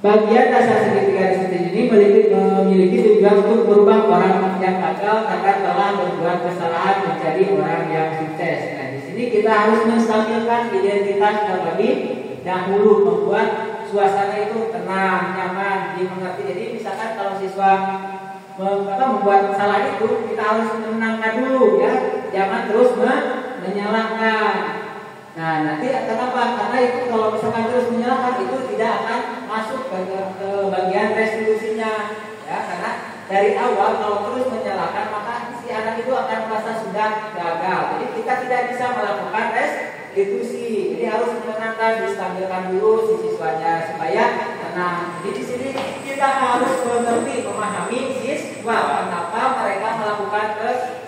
Speaker 1: bagian dasar segitiga ini memiliki tujuan untuk merubah orang yang gagal karena telah berbuat kesalahan menjadi orang yang sukses. Nah, di sini kita harus menstabilkan identitas terlebih dahulu, membuat suasana itu tenang, nyaman, dimengerti. Jadi misalkan kalau siswa membuat salah itu, kita harus menenangkan dulu ya, jangan terus menyalahkan. Nah nanti kenapa? Karena itu kalau misalkan terus menyalahkan itu tidak akan masuk ke bagian restitusinya ya, karena dari awal kalau terus menyalahkan maka si anak itu akan merasa sudah gagal. Jadi kita tidak bisa melakukan restitusi. Jadi harus menenangkan, distabilkan dulu si siswanya supaya tenang. Jadi di sini kita harus mengerti, memahami siswa kenapa mereka melakukan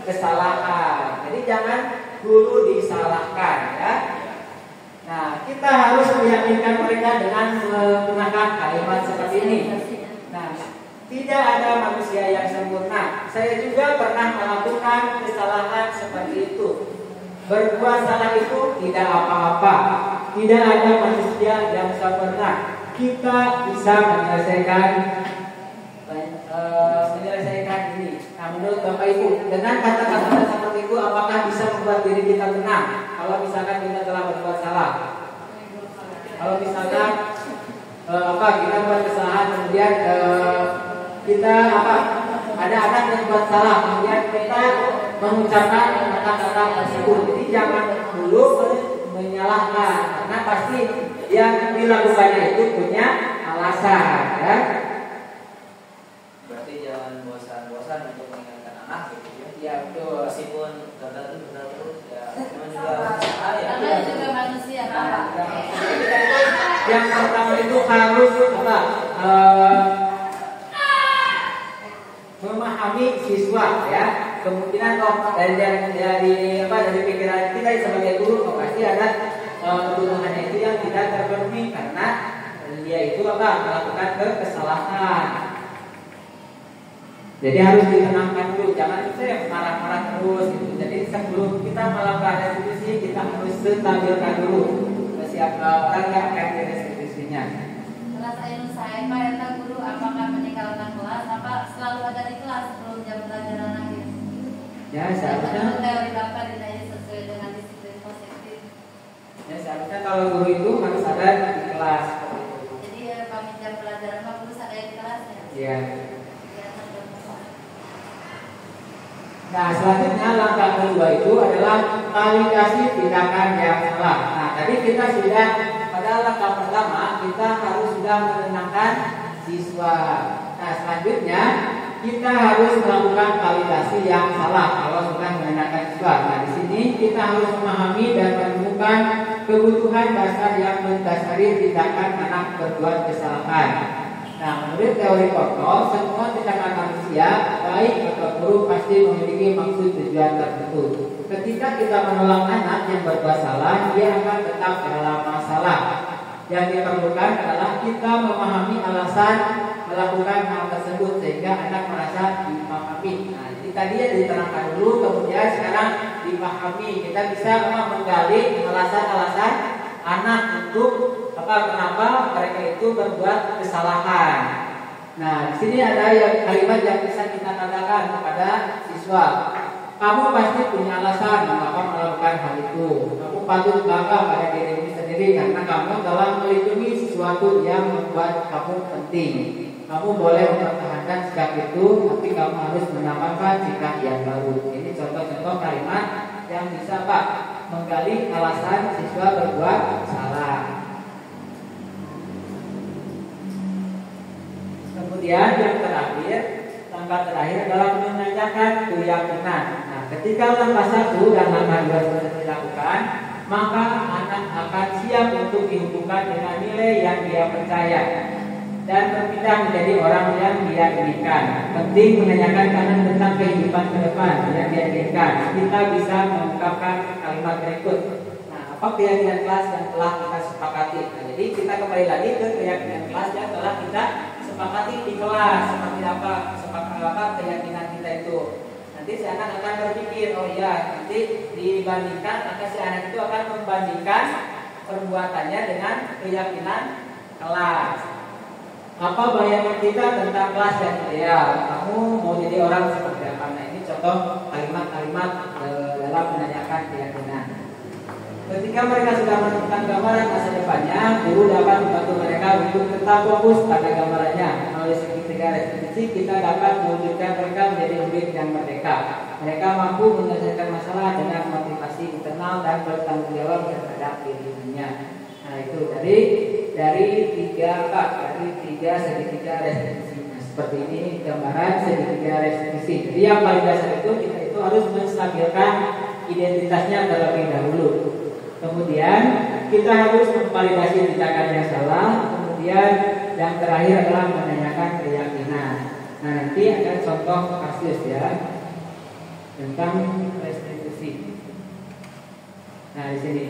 Speaker 1: kesalahan. Jadi jangan dulu disalahkan ya. Nah, kita harus meyakinkan mereka dengan menggunakan kalimat seperti ini. Nah, tidak ada manusia yang sempurna. Saya juga pernah melakukan kesalahan seperti itu. Berbuat salah itu tidak apa-apa. Tidak ada manusia yang sempurna. Kita bisa menyelesaikan ini. Nah, menurut Bapak Ibu, dengan kata-kata seperti itu, apakah bisa membuat diri kita tenang? Kalau misalkan kita telah berbuat salah, kalau misalkan kita buat kesalahan, kemudian kita ada anak yang buat salah, kemudian kita mengucapkan kata-kata tersebut. Jadi jangan dulu menyalahkan, karena pasti yang dilakukannya itu punya alasan, ya.
Speaker 3: Jangan bosan-bosan untuk mengingatkan anak gitu ya.
Speaker 1: Ya betul.
Speaker 3: Meskipun gagal itu benar terus ya, cuma juga
Speaker 2: karena juga manusia Pak.
Speaker 1: Yang pertama itu harus memahami siswa ya. Kemungkinan dari pikiran kita sebagai guru pasti ada kebutuhannya itu yang tidak terpenuhi karena dia itu melakukan kesalahan. Jadi harus ditenangkan dulu, jangan saya marah-marah terus gitu. Jadi sebelum kita melakukan restitusi, kita harus stabilkan dulu siapa orang yang akan restitusinya.
Speaker 2: Kelas ilmu saya Pak guru apakah meninggalkan kelas apa selalu ada di kelas sebelum jam pelajaran akhir?
Speaker 1: Ya seharusnya.
Speaker 2: Teori Bapak dinilai sesuai dengan disiplin positif.
Speaker 1: Ya seharusnya kalau guru itu harus ada di kelas.
Speaker 2: Jadi pamit jam pelajaran Pak guru ada di kelasnya.
Speaker 1: Iya. Nah selanjutnya langkah kedua itu adalah validasi tindakan yang salah. Nah tadi kita sudah pada langkah pertama kita harus sudah menenangkan siswa. Nah selanjutnya kita harus melakukan validasi yang salah kalau sudah menenangkan siswa. Nah di sini kita harus memahami dan menemukan kebutuhan dasar yang mendasari tindakan anak berbuat kesalahan. Nah, menurut teori kontrol, semua tindakan manusia, baik atau buruk, pasti memiliki maksud tujuan tertentu. Ketika kita menolak anak yang berbuat salah, dia akan tetap dalam masalah. Yang diperlukan adalah kita memahami alasan melakukan hal tersebut sehingga anak merasa dipahami. Nah, jadi tadi ya diterangkan dulu, kemudian sekarang dipahami. Kita bisa menggali alasan-alasan anak untuk kenapa mereka itu berbuat kesalahan. Nah, di sini ada kalimat yang bisa kita katakan kepada siswa. Kamu pasti punya alasan mengapa melakukan hal itu. Kamu patut bangga pada dirimu sendiri karena kamu telah melindungi sesuatu yang membuat kamu penting. Kamu boleh mempertahankan sikap itu, tapi kamu harus menambahkan sikap yang baru. Ini contoh-contoh kalimat yang bisa menggali alasan siswa berbuat salah. Kemudian yang terakhir, langkah terakhir adalah menanyakan keyakinan. Nah, ketika langkah 1 dan langkah 2 sudah dilakukan, maka anak akan siap untuk dihubungkan dengan nilai yang dia percaya dan berpindah menjadi orang yang dia inginkan. Penting menanyakan tentang kehidupan ke depan yang dia kita bisa mengungkapkan kalimat berikut. Nah, apa keyakinan kelas yang telah kita sepakati? Nah, jadi kita kembali lagi ke keyakinan kelas yang telah kita sepakati di kelas. Seperti apa keyakinan kita itu. Nanti si anak akan berpikir, oh iya, nanti dibandingkan, maka si anak itu akan membandingkan perbuatannya dengan keyakinan kelas. Apa bayangan kita tentang kelas yang ideal? Kamu mau jadi orang seperti apa? Nah, ini contoh kalimat-kalimat dalam menanyakan keyakinan. Ketika mereka sudah menemukan gambaran masa depannya, guru dapat membantu mereka untuk tetap fokus pada gambarannya. Melalui segitiga restitusi, kita dapat mewujudkan mereka menjadi murid yang merdeka. Mereka mampu menyelesaikan masalah dengan motivasi internal dan bertanggung jawab terhadap dirinya. Nah, itu dari tiga segitiga restitusi. Nah, seperti ini gambaran segitiga restitusi. Jadi yang paling dasar itu kita itu harus menstabilkan identitasnya terlebih dahulu. Kemudian kita harus memvalidasi tindakan yang salah. Kemudian yang terakhir adalah menanyakan keyakinan. Nah, nanti ada contoh kasus ya tentang restitusi. Nah, di sini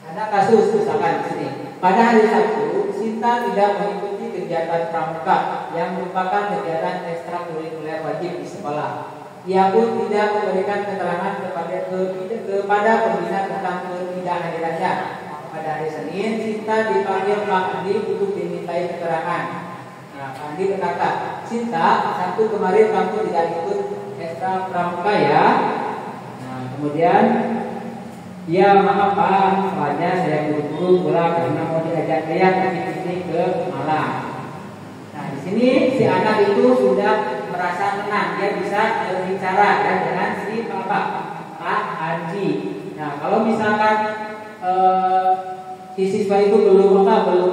Speaker 1: ada kasus misalkan di sini. Pada hari Sabtu, Sinta tidak mengikuti kegiatan pramuka yang merupakan kegiatan ekstrakurikuler wajib di sekolah. Ia pun tidak memberikan keterangan kepada pembina tentang ketidakhadirannya. Pada hari Senin, Sinta dipanggil Pak Andi untuk dimintai keterangan. Nah, Pak Andi berkata, Sinta, Sabtu kemarin kamu tidak ikut ekstra pramuka ya. Nah, kemudian, ya maaf Pak, soalnya saya buru-buru pulang karena mau diajak ayah pergi ke Malang. Nah, di sini si anak itu sudah merasa tenang, dia bisa berbicara ya, dengan si Pak Anji. Nah, kalau misalkan si siswa itu belum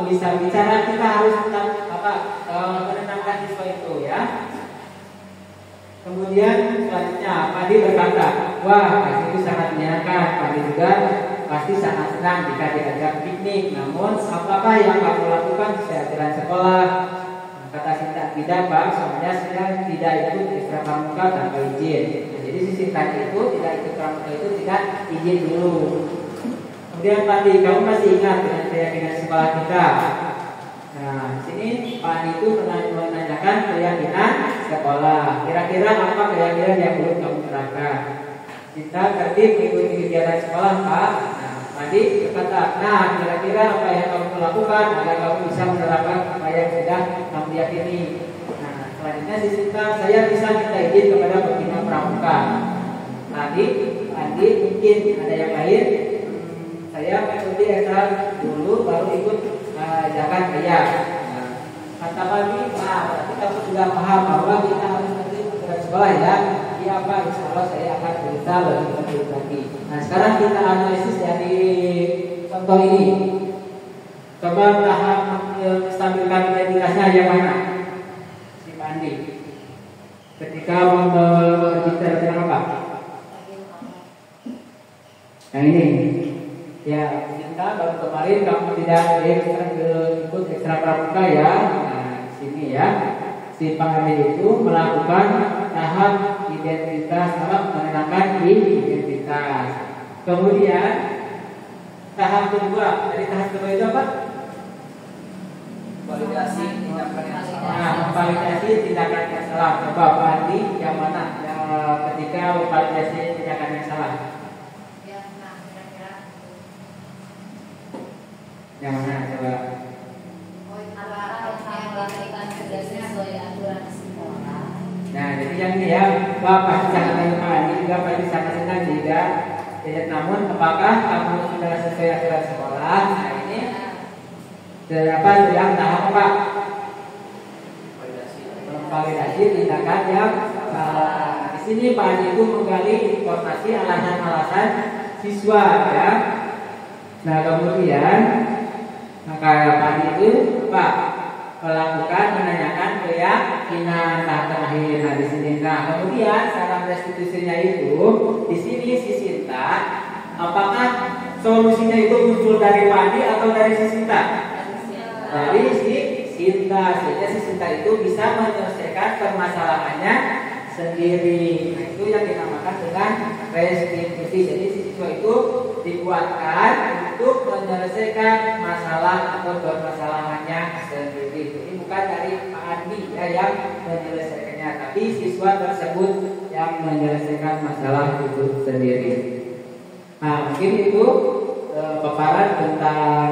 Speaker 1: bisa bicara, kita harus menenangkan siswa itu ya. Kemudian selanjutnya Padi berkata, wah itu sangat menyenangkan. Padi juga pasti sangat senang jika diajak piknik. Namun apakah yang kamu lakukan sesuai aturan sekolah? Kata Sinta, tidak Pak, soalnya saya tidak ikut ekstra pramuka tanpa izin. Nah, jadi si Sinta itu tidak ikut pramuka itu tidak izin dulu. Kemudian Padi, kamu masih ingat dengan keyakinan sekolah kita? Nah, di sini Pak itu menanyakan keyakinan sekolah. Kira-kira apa keyakinan yang belum kamu terangkan? Kita tertib mengikuti kegiatan sekolah, Pak. Nah, Padi berkata, nah kira-kira apa yang kamu lakukan agar kamu bisa menerapkan apa yang sudah kamu yakini? Nah, selanjutnya di Sinta, saya bisa minta izin kepada pembina pramuka. Padi mungkin ada yang lain. Saya mengikuti ekstra dulu, baru ikut ajakan ayah. Nah, kata Padi, nah berarti kamu sudah paham bahwa kita harus nanti ke sekolah ya. Iya Pak, insya Allah saya akan cerita lebih lagi. Nah, sekarang kita analisis dari contoh ini. Coba tahap menstabilkan identitasnya yang mana? Si Pandi. Ketika berbicara tentang apa? Yang ini. Ya, kita baru kemarin kamu tidak ikut ekstra pramuka ya. Nah, sini ya, si Pak Ade itu melakukan tahap identitas, menenangkan identitas. Kemudian tahap kedua, dari tahap kedua itu apa?
Speaker 3: Validasi tindakan yang salah.
Speaker 1: Nah, memvalidasi tindakan yang salah. Coba Pak Ade yang mana? Yang ketika memvalidasi tindakan yang salah. Yang mana coba? Nah, jadi yang ini ya, Bapak sangat menyenangkan, ini juga pasti sangat senang juga. Jadi, namun apakah kamu sudah sesuai aturan sekolah? Nah, ini yang tahap apa? Validasi tindakan yang salah. Di sini Pak Adi itu menggali informasi alasan-alasan siswa ya. Nah, kemudian maka Pak itu melakukan menanyakan keyakinan terakhir. Nah, di sini. Nah, kemudian saran restitusinya itu di sini si Sinta, apakah solusinya itu muncul dari Padi atau dari si Sinta? Dari si Sinta. Sehingga si Sinta itu bisa menyelesaikan permasalahannya sendiri. Nah, itu yang dinamakan dengan restitusi. Jadi siswa itu dibuatkan untuk menyelesaikan masalah atau permasalahannya sendiri. Jadi bukan dari Pak Andi ya yang menyelesaikannya, tapi siswa tersebut yang menyelesaikan masalah itu sendiri. Nah, mungkin itu paparan tentang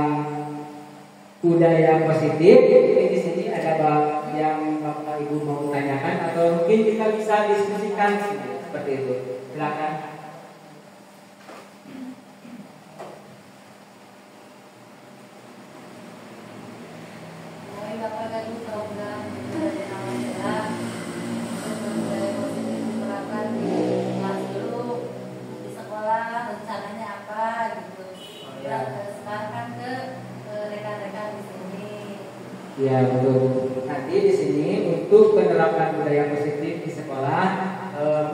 Speaker 1: budaya positif. Jadi di sini ada yang Bapak Ibu mau tanyakan atau mungkin kita bisa diskusikan seperti itu. Silakan.
Speaker 2: Bapak kan program dari awal ya, budaya positif diterapkan di kelas dulu, di sekolah rencananya apa gitu. Sekarang kan ke rekan-rekan di sini.
Speaker 1: Ya betul. Nanti di sini untuk penerapan budaya positif di sekolah,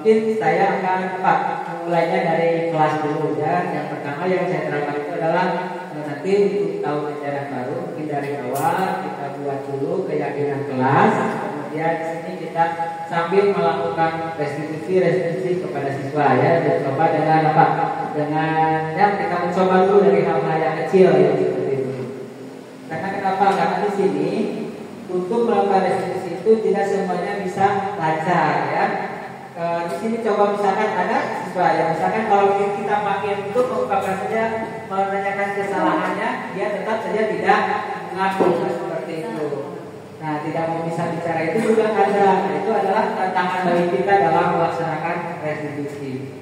Speaker 1: mungkin saya akan mulainya dari kelas dulu ya. Yang pertama yang saya terapkan itu adalah nanti untuk tahun ajaran baru, mungkin dari awal kita buat dulu keyakinan kelas. Kemudian di sini kita sambil melakukan restitusi kepada siswa ya. Mencoba dengan apa? Dengan ya kita mencoba dulu dari hal-hal yang kecil ya seperti itu. Karena kenapa? Karena di sini untuk melakukan restitusi itu tidak semuanya bisa lancar ya. Di sini coba misalkan ada siswa ya, misalkan kalau kita pakai untuk mengungkapkan saja menanyakan kesalahannya, dia tetap saja tidak mengaku seperti itu. Nah, tidak mau bisa bicara itu juga ada. Nah, itu adalah tantangan bagi kita dalam melaksanakan restitusi.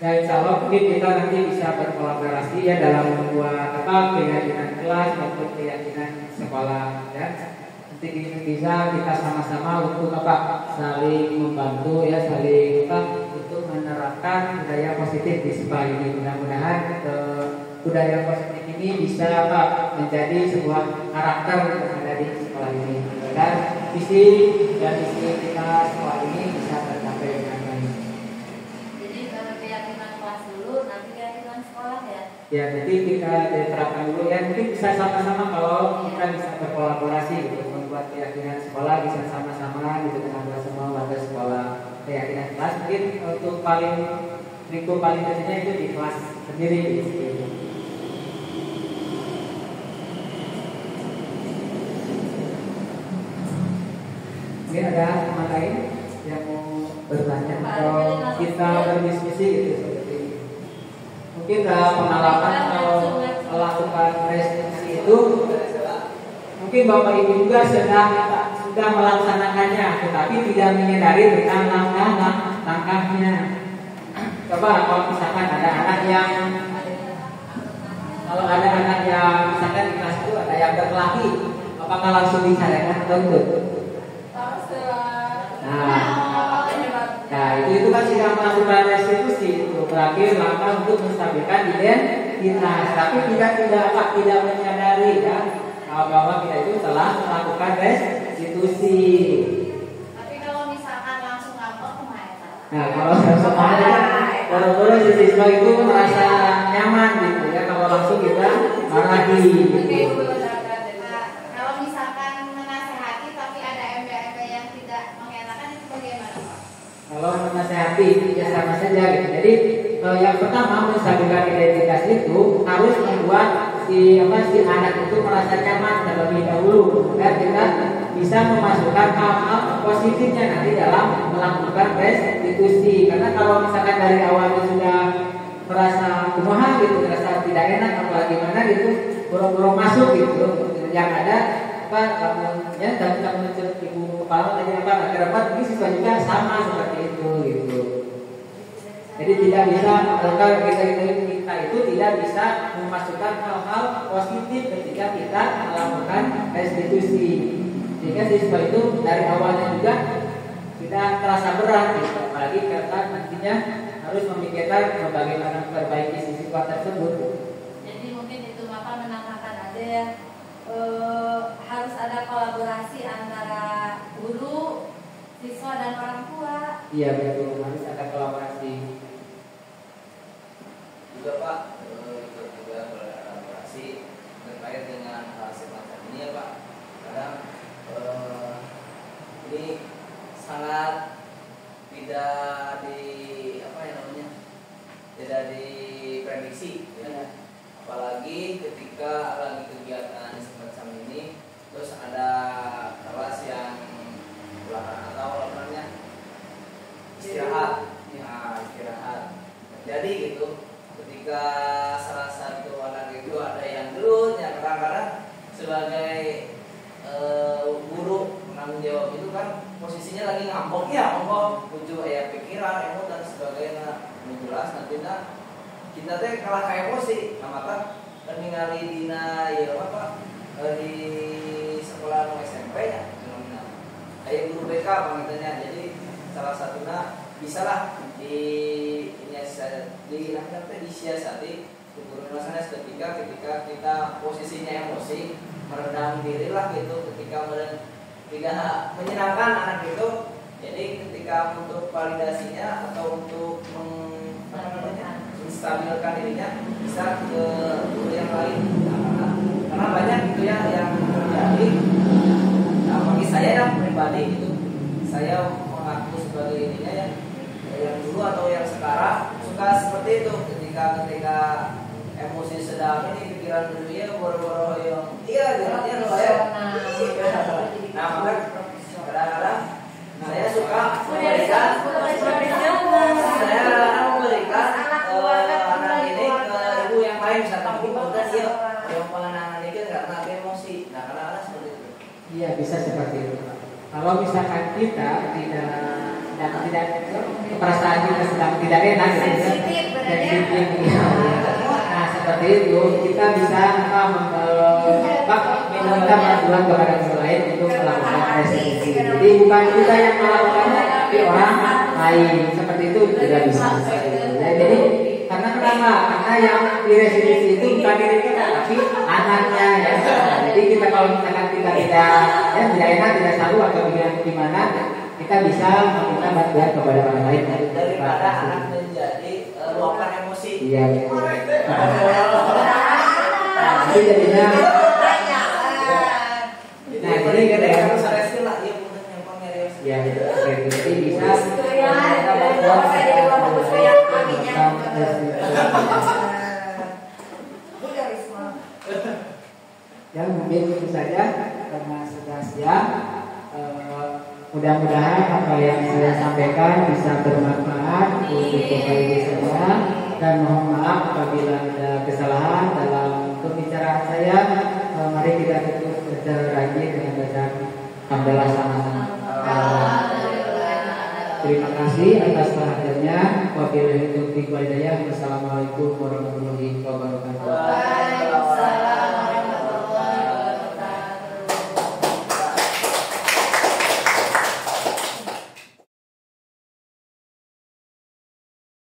Speaker 1: Dan insya Allah mungkin kita nanti bisa berkolaborasi ya dalam membuat keyakinan kelas maupun keyakinan sekolah ya. Nanti bisa kita sama-sama untuk saling membantu ya, saling untuk menerapkan budaya positif di sekolah ini. Mudah-mudahan budaya positif ini bisa menjadi sebuah karakter yang ada di sekolah ini. Dan visi dan misi kita sekolah ini bisa tercapai dengan baik. Ya, jadi kita diterapkan dulu ya. Mungkin bisa sama-sama kalau kita bisa berkolaborasi gitu, membuat keyakinan sekolah bisa sama-sama gitu dengan semua warga sekolah keyakinan kelas. Mungkin untuk lingkup paling kecilnya itu di kelas sendiri gitu. Mungkin ada teman lain yang mau bertanya atau kita berdiskusi gitu. Mungkin dalam pengalaman kalau melakukan restitusi itu, mungkin Bapak Ibu juga sudah melaksanakannya, tetapi tidak menyadari tentang langkahnya. Coba kalau misalkan ada anak yang misalkan di kelas itu ada yang berkelahi, apakah langsung dicairkan atau enggak? Nah, itu kan sudah melakukan restitusi, itu berakhir langkah untuk menstabilkan identitas, tapi tidak menyadari ya bahwa kita itu telah melakukan restitusi.
Speaker 2: Tapi kalau misalkan langsung ngambek kemana?
Speaker 1: Nah, kalau langsung baru-baru si siswa itu merasa nyaman gitu ya, kalau langsung kita marahi gitu.
Speaker 2: Kalau misalkan menasehati tapi ada MB-MB yang tidak mengenakan, itu bagaimana Pak?
Speaker 1: Kalau menasehati ya sama saja gitu. Jadi yang pertama menstabilkan identitas itu harus membuat si anak itu merasa nyaman terlebih dahulu, dan kita bisa memasukkan hal-hal positifnya nanti dalam melakukan restitusi. Karena kalau misalkan dari awalnya sudah merasa kumaha gitu, merasa tidak enak apalagi mana gitu, boro-boro masuk gitu, yang ada kamunya dan kamu ibu kepala tadi rapat ini siswa juga sama seperti itu gitu. Jadi tidak bisa kita itu tidak bisa memasukkan hal-hal positif ketika kita melakukan restitusi, sehingga siswa itu dari awalnya juga tidak terasa berat gitu. Apalagi karena nantinya harus memikirkan bagaimana memperbaiki siswa tersebut.
Speaker 2: Jadi mungkin itu maka menambahkan ada ya, harus ada kolaborasi antara guru, siswa dan orang tua.
Speaker 1: Iya betul, harus ada kolaborasi.
Speaker 3: Juga Pak, ikut juga kolaborasi terkait
Speaker 4: sebagai guru penanggung jawab itu kan posisinya lagi ngambok ya, muncul ya pikiran, emosi dan sebagainya. Jelas nantinya kita teh kalah kayak emosi, maka ningali dina ya apa di sekolah SMP ya, kayak guru BK panggilannya. Jadi salah satunya bisalah disiasati guru nulisnya ketika kita posisinya emosi, meredam diri lah gitu, ketika tidak menyenangkan anak itu. Jadi ketika untuk validasinya atau untuk menstabilkan dirinya bisa ke guru yang lain, karena banyak gitu ya yang terjadi. Nah, bagi saya yang pribadi itu, saya mengaku sebagai ininya ya, yang dulu atau yang sekarang suka seperti itu, ketika emosi sedang ini pikiran dunia boro-boro yang jalannya saya. Nah, maka kadang-kadang saya suka memberikan anak ini ke ibu yang lain, misalkan ibu dan dia yang pengenangan ini karena emosi. Nah, kadang-kadang seperti itu.
Speaker 1: Iya, bisa seperti itu. Kalau misalkan kita tidak perasaan kita sedang tidak enak, sensitif, nah seperti itu kita bisa meminta bantuan kepada orang lain untuk melakukan restitusi. Jadi bukan kita yang melakukannya, tapi orang lain. Seperti itu juga bisa. Jadi kenapa? Karena yang direstitusi itu bukan diri kita, tapi anaknya ya. Jadi kita kalau misalkan kita tidak enak, tidak tahu atau gimana, kita bisa meminta bantuan kepada orang lain
Speaker 4: daripada anak menjadi luapan emosi.
Speaker 1: Iya. Itu jadinya. Nah, jadi kita harus lah dia punya yang pengen. Ya, jadi bisa. Ya mungkin itu saja karena sudah siang. Mudah-mudahan apa yang saya sampaikan bisa bermanfaat untuk Bapak Ibu semua, dan mohon maaf apabila ada kesalahan dalam pembicaraan saya. Mari kita tutup secara lagi dengan bacaan hamdalah sama-sama. Terima kasih atas perhatiannya. Wabillahi taufiq wal hidayah. Wassalamualaikum warahmatullahi wabarakatuh.